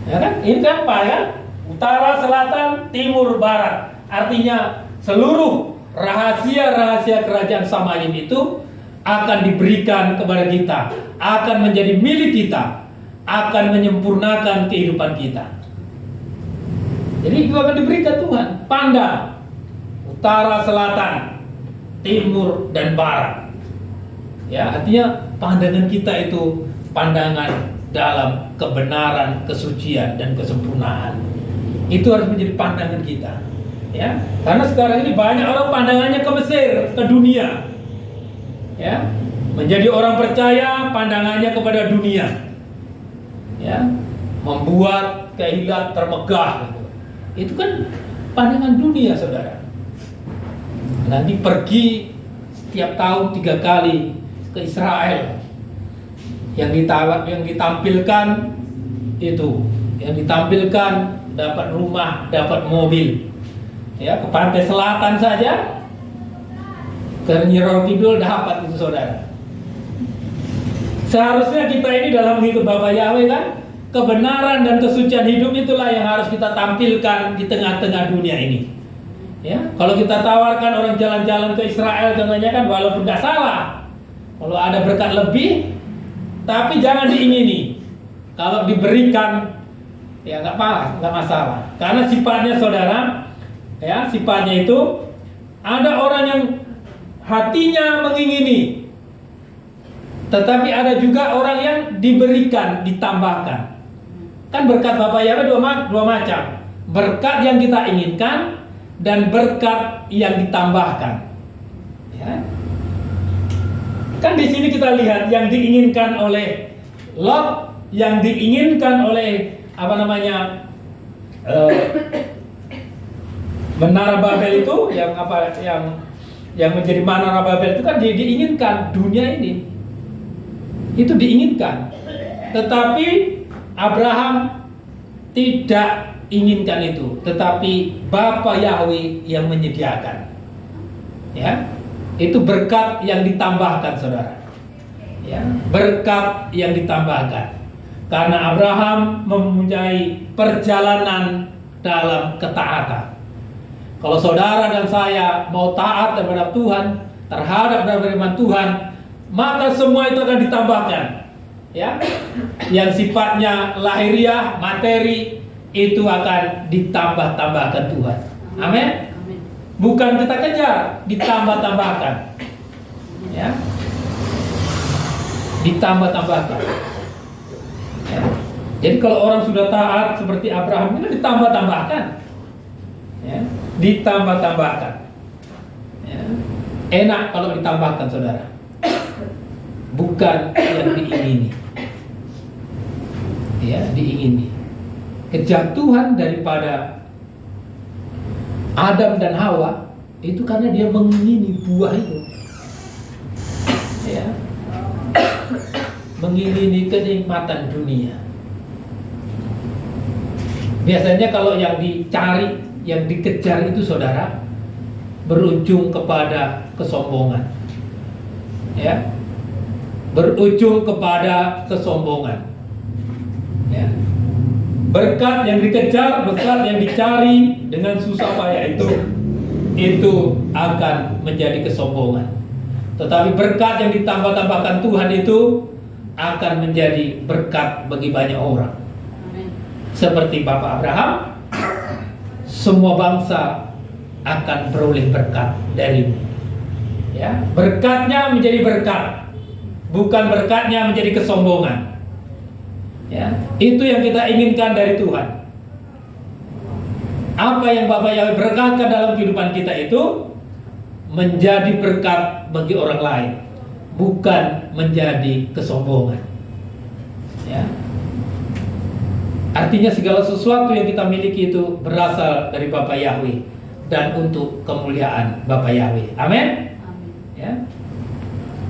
Ya kan? Ini kan Pak ya, utara, selatan, timur, barat. Artinya seluruh rahasia-rahasia kerajaan Samaim itu akan diberikan kepada kita, akan menjadi milik kita, akan menyempurnakan kehidupan kita. Jadi itu akan diberikan Tuhan. Pandang utara, selatan, timur, dan barat. Ya, artinya pandangan kita itu pandangan dalam kebenaran, kesucian, dan kesempurnaan. Itu harus menjadi pandangan kita. Ya, karena sekarang ini banyak orang pandangannya ke Mesir, ke dunia. Ya, menjadi orang percaya pandangannya kepada dunia. Ya, membuat kehidupan termegah gitu. Itu kan pandangan dunia, saudara. Nanti pergi setiap tahun 3 kali ke Israel. Yang ditampilkan itu, yang ditampilkan dapat rumah, dapat mobil. Ya, ke pantai selatan saja, ke Nyiroro Kidul dapat itu, saudara. Seharusnya kita ini dalam hidup Bapak Yahweh kan, kebenaran dan kesucian hidup itulah yang harus kita tampilkan di tengah-tengah dunia ini. Ya, kalau kita tawarkan orang jalan-jalan ke Israel contohnya kan, walaupun nggak salah, kalau ada berkat lebih, tapi jangan diingini. Kalau diberikan, ya nggak masalah. Karena sifatnya, saudara, ya sifatnya itu ada orang yang hatinya mengingini, tetapi ada juga orang yang diberikan, ditambahkan. Kan berkat Bapak Yahweh dua macam. Berkat yang kita inginkan dan berkat yang ditambahkan. Ya. Kan di sini kita lihat yang diinginkan oleh Lot, yang diinginkan oleh Menara Babel itu, yang menjadi Menara Babel itu kan diinginkan dunia ini. Itu diinginkan. Tetapi Abraham tidak inginkan itu, tetapi Bapa Yahweh yang menyediakan. Ya. Itu berkat yang ditambahkan, saudara. Ya, berkat yang ditambahkan. Karena Abraham mempunyai perjalanan dalam ketaatan. Kalau saudara dan saya mau taat terhadap Tuhan, terhadap firman Tuhan, maka semua itu akan ditambahkan. Ya, yang sifatnya lahiriah, materi, itu akan ditambah-tambahkan Tuhan. Amin. Bukan kita kejar, ditambah-tambahkan. Ya. Ditambah-tambahkan. Ya. Jadi kalau orang sudah taat seperti Abraham, itu ditambah-tambahkan. Ya. Ditambah-tambahkan. Ya. Enak kalau ditambahkan, saudara. Bukan yang diingini. Ya, diingini. Kejatuhan daripada Adam dan Hawa itu karena dia mengingini buah itu. Ya. Mengingini kenikmatan dunia. Biasanya kalau yang dicari, yang dikejar itu, saudara, berujung kepada kesombongan. Ya. Berujung kepada kesombongan. Ya. Berkat yang dikejar, berkat yang dicari dengan susah payah itu akan menjadi kesombongan. Tetapi berkat yang ditambah-tambahkan Tuhan itu akan menjadi berkat bagi banyak orang. Seperti Bapak Abraham, semua bangsa akan beroleh berkat darimu. Ya, berkatnya menjadi berkat, bukan berkatnya menjadi kesombongan. Ya, itu yang kita inginkan dari Tuhan. Apa yang Bapak Yahweh berkatkan dalam kehidupan kita itu menjadi berkat bagi orang lain, bukan menjadi kesombongan. Ya. Artinya segala sesuatu yang kita miliki itu berasal dari Bapak Yahweh dan untuk kemuliaan Bapak Yahweh. Amin. Ya.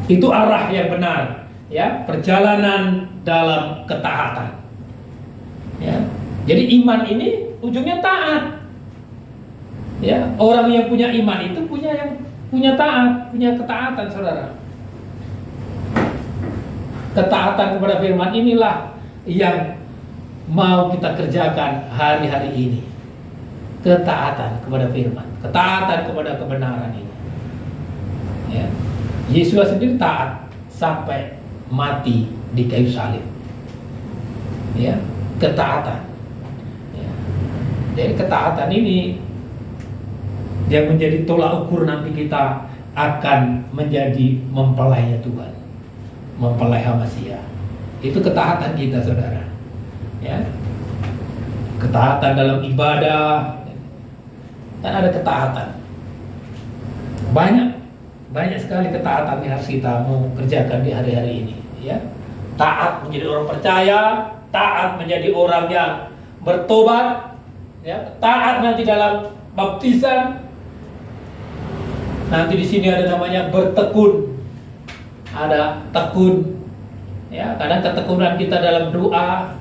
Itu arah yang benar. Ya, perjalanan dalam ketaatan. Ya. Jadi iman ini ujungnya taat. Ya, orang yang punya iman itu punya taat, punya ketaatan, saudara. Ketaatan kepada firman inilah yang mau kita kerjakan hari-hari ini. Ketaatan kepada firman, ketaatan kepada kebenaran ini. Ya. Yesus sendiri taat sampai mati di kayu salib. Ya, ketaatan. Ya. Jadi ketaatan ini yang menjadi tolak ukur nanti kita akan menjadi mempelai Tuhan, mempelai Masiah. Itu ketaatan kita, saudara. Ya, ketaatan dalam ibadah, kan ada ketaatan. Banyak sekali ketaatan yang harus kita mau kerjakan di hari-hari ini. Ya, taat menjadi orang percaya, taat menjadi orang yang bertobat, ya, taat nanti dalam baptisan. Nanti di sini ada namanya bertekun, ada tekun, ya. Kadang ketekunan kita dalam doa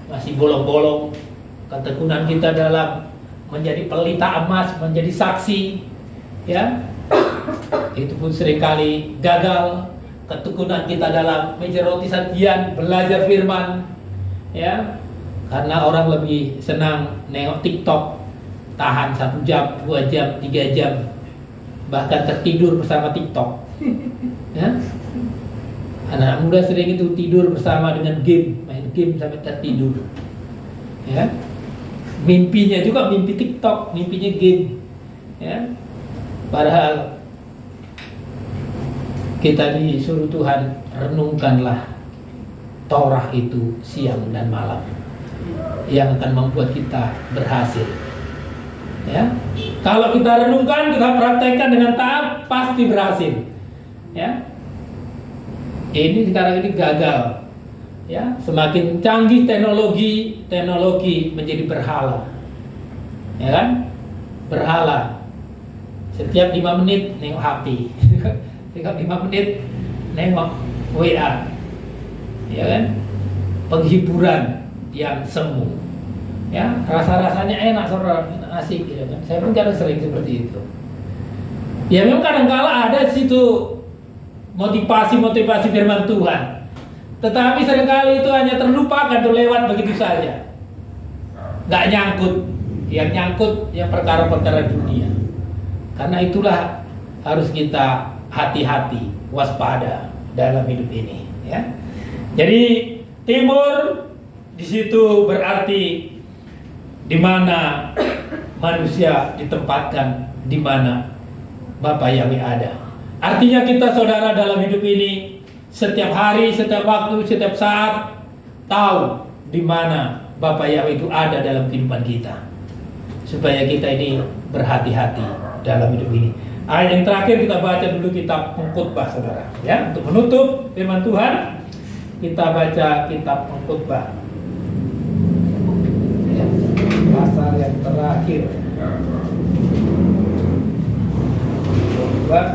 masih bolong-bolong, ketekunan kita dalam menjadi pelita emas, menjadi saksi, ya, itu pun seringkali gagal. Ketekunan kita dalam meja roti sajian, belajar firman, ya, karena orang lebih senang nengok TikTok, tahan 1 jam, 2 jam, 3 jam, bahkan tertidur bersama TikTok. Ya? Anak muda sering itu tidur bersama dengan game, main game sampai tertidur. Ya? Mimpinya juga mimpi TikTok, mimpinya game. Ya? Padahal kita disuruh Tuhan, renungkanlah Torah itu siang dan malam, yang akan membuat kita berhasil. Ya, kalau kita renungkan, kita praktekkan dengan taat, pasti berhasil. Ya, ini sekarang ini gagal. Ya, semakin canggih teknologi menjadi berhala. Ya kan? Berhala. Setiap 5 menit nengok HP. Setiap 5 menit nengok WA. Ya kan? Penghiburan yang semu. Ya, rasa-rasanya enak, saudara, asik gitu kan. Saya pun kadang sering seperti itu. Ya memang kadang-kala ada situ motivasi firman Tuhan. Tetapi seringkali itu hanya terlupakan, terlewat begitu saja. Nggak nyangkut. Yang nyangkut yang perkara-perkara dunia. Karena itulah harus kita hati-hati, waspada dalam hidup ini, ya. Jadi timur di situ berarti di mana manusia ditempatkan, di mana Bapa Yahweh ada. Artinya kita, saudara, dalam hidup ini setiap hari, setiap waktu, setiap saat tahu di mana Bapa Yahweh itu ada dalam kehidupan kita, supaya kita ini berhati-hati dalam hidup ini. Ayat yang terakhir kita baca dulu kitab Pengkhotbah, saudara, ya. Untuk menutup firman Tuhan, kita baca kitab Pengkhotbah, ya, pasal yang terakhir. Pengkhotbah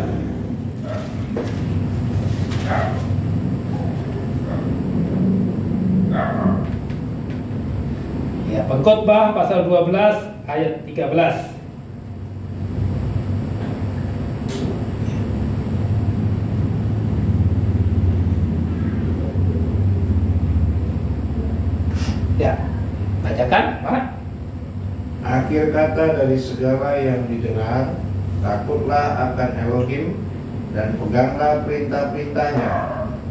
ya, Pengkhotbah pasal 12 ayat 13. Ya, bacakan, Pak. Akhir kata dari segala yang didengar, takutlah akan Elohim dan peganglah perintah-perintahnya,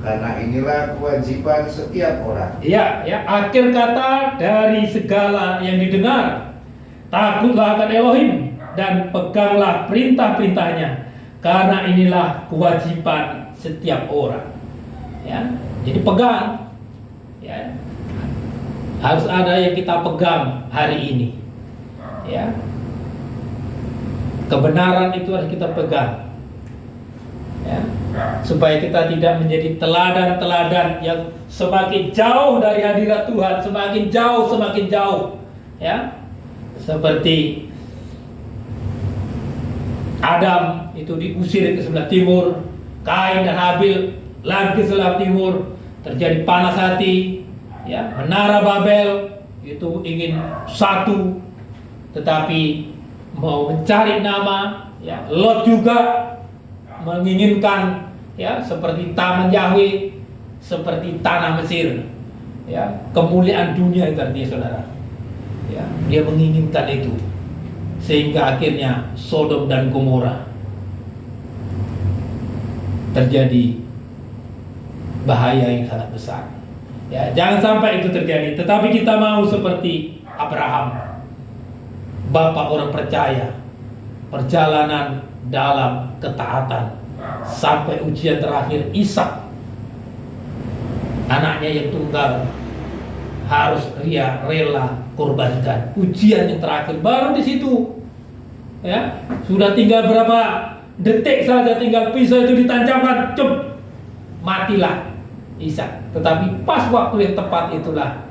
karena inilah kewajiban setiap orang. Iya, ya, akhir kata dari segala yang didengar, takutlah akan Elohim dan peganglah perintah-perintahnya, karena inilah kewajiban setiap orang. Ya, jadi pegang, ya. Harus ada yang kita pegang hari ini, ya. Kebenaran itu harus kita pegang, ya, supaya kita tidak menjadi teladan-teladan yang semakin jauh dari hadirat Tuhan, semakin jauh, ya. Seperti Adam itu diusir ke sebelah timur, Kain dan Habil lagi ke sebelah timur, terjadi panas hati. Ya, Menara Babel itu ingin satu, tetapi mau mencari nama. Ya, Lot juga menginginkan, ya, seperti Taman Yahweh, seperti tanah Mesir. Ya, kemuliaan dunia itu artinya, saudara. Ya, dia menginginkan itu, sehingga akhirnya Sodom dan Gomora terjadi bahaya yang sangat besar. Ya, jangan sampai itu terjadi. Tetapi kita mau seperti Abraham, bapak orang percaya, perjalanan dalam ketaatan sampai ujian terakhir. Ishak, anaknya yang tunggal, harus dia rela korbankan. Ujian yang terakhir baru di situ. Ya, sudah tinggal berapa detik saja, tinggal pisau itu ditancapkan, cep, matilah Ishak. Tetapi pas waktu yang tepat itulah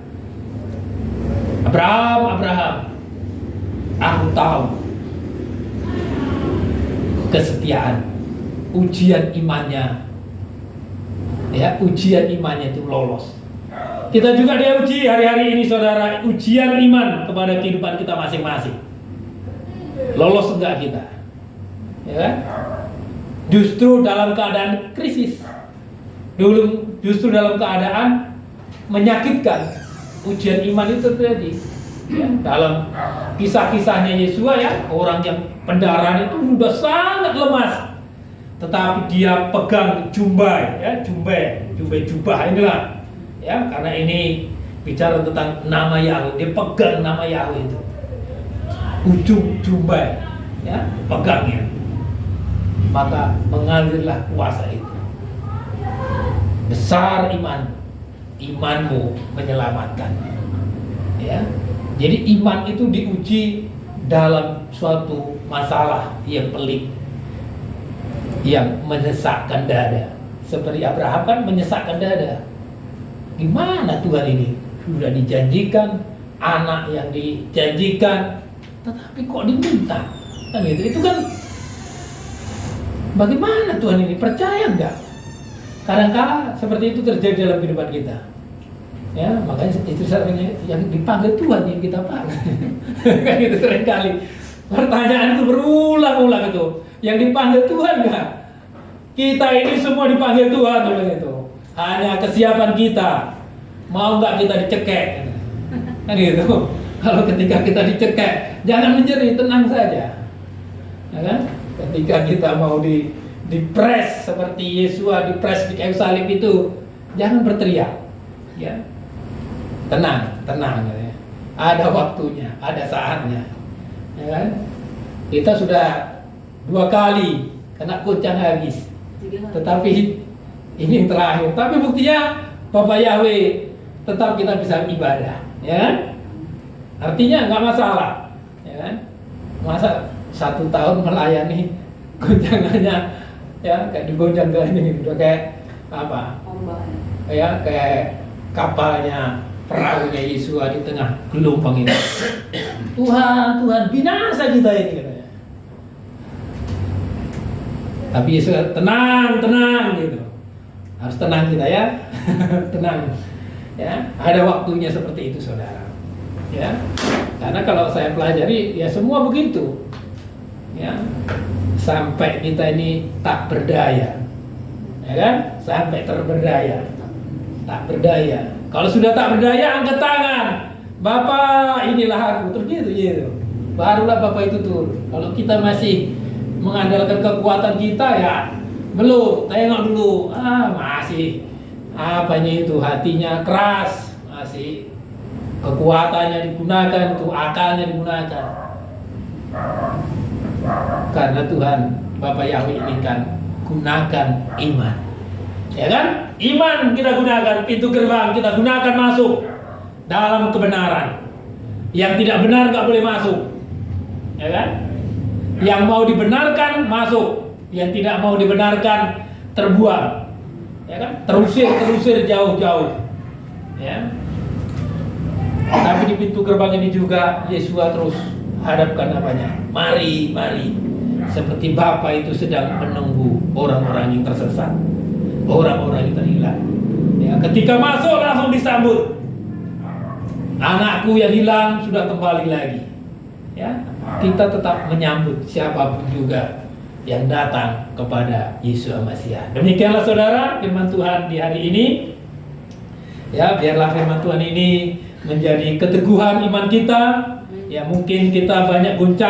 Abraham, aku tahu kesetiaan, ujian imannya, ya, ujian imannya itu lolos. Kita juga diuji hari-hari ini, saudara, ujian iman kepada kehidupan kita masing-masing. Lolos enggak kita? Ya kan? Justru dalam keadaan krisis, justru dalam keadaan menyakitkan, ujian iman itu terjadi. Ya, dalam kisah-kisahnya Yesua, ya, orang yang pendarahan itu sudah sangat lemas, tetapi dia pegang jubah, ya, jubah inilah, ya, karena ini bicara tentang nama Yahweh, dia pegang nama Yahweh itu, ujung jubah, ya, pegangnya, maka mengalirlah kuasa itu. Besar imanmu menyelamatkan, ya. Jadi iman itu diuji dalam suatu masalah yang pelik, yang menyesakkan dada. Seperti Abraham kan menyesakkan dada. Gimana Tuhan ini? Sudah dijanjikan, anak yang dijanjikan, tetapi kok diminta? Kan gitu. Itu kan bagaimana Tuhan ini? Percaya enggak? Kadang-kadang seperti itu terjadi dalam kehidupan kita. Ya, makanya itu sebenarnya yang dipanggil Tuhan yang kita panggil. Kan itu sering kali. Pertanyaan itu berulang-ulang itu. Yang dipanggil Tuhan enggak? Kita ini semua dipanggil Tuhan oleh itu. Hanya kesiapan kita. Mau enggak kita dicekek? Kan gitu. Kalau ketika kita dicekek, jangan menjerit, tenang saja. Ya kan? Ketika kita mau dipres seperti Yesua dipres di kayu salib itu, jangan berteriak. Ya. Tenang, ya. Ada waktunya, ada saatnya, ya kan? Kita sudah 2 kali kena kucang habis, tetapi ini yang terakhir. Tapi buktinya Bapak Yahweh tetap kita bisa ibadah, ya kan? Artinya nggak masalah, ya kan? Masa 1 tahun melayani gonjangannya, ya kayak digonjang ini udah kayak apa? Ya kayak kapalnya, perahunya Yesua di tengah gelombang ini. Tuhan, binasa kita ini katanya. Tapi Yesus tenang gitu. Harus tenang kita, ya. Tenang. Ya, ada waktunya seperti itu, saudara. Ya. Karena kalau saya pelajari, ya semua begitu. Ya. Sampai kita ini tak berdaya. Ya kan? Sampai terberdaya. Tak berdaya. Kalau sudah tak berdaya, angkat tangan. Bapak, inilah aku. Terus gitu. Barulah Bapak itu turun. Kalau kita masih mengandalkan kekuatan kita, ya belum. Tengok dulu. Masih apanya itu, hatinya keras, masih kekuatannya digunakan, tuh akalnya digunakan. Karena Tuhan Bapak Yahweh inginkan gunakan iman. Ya kan? Iman kita gunakan, pintu gerbang kita gunakan masuk dalam kebenaran. Yang tidak benar nggak boleh masuk. Ya kan? Yang mau dibenarkan masuk, yang tidak mau dibenarkan terbuang. Ya kan? Terusir jauh-jauh. Ya. Tapi di pintu gerbang ini juga Yesua terus hadapkan apanya? Mari. Seperti Bapa itu sedang menunggu orang-orang yang tersesat, orang-orang yang terhilang. Ya, ketika masuk langsung disambut. Anakku yang hilang sudah kembali lagi. Ya, kita tetap menyambut siapapun juga yang datang kepada Yesus Mesias. Demikianlah saudara firman Tuhan di hari ini. Ya, biarlah firman Tuhan ini menjadi keteguhan iman kita. Ya, mungkin kita banyak goncang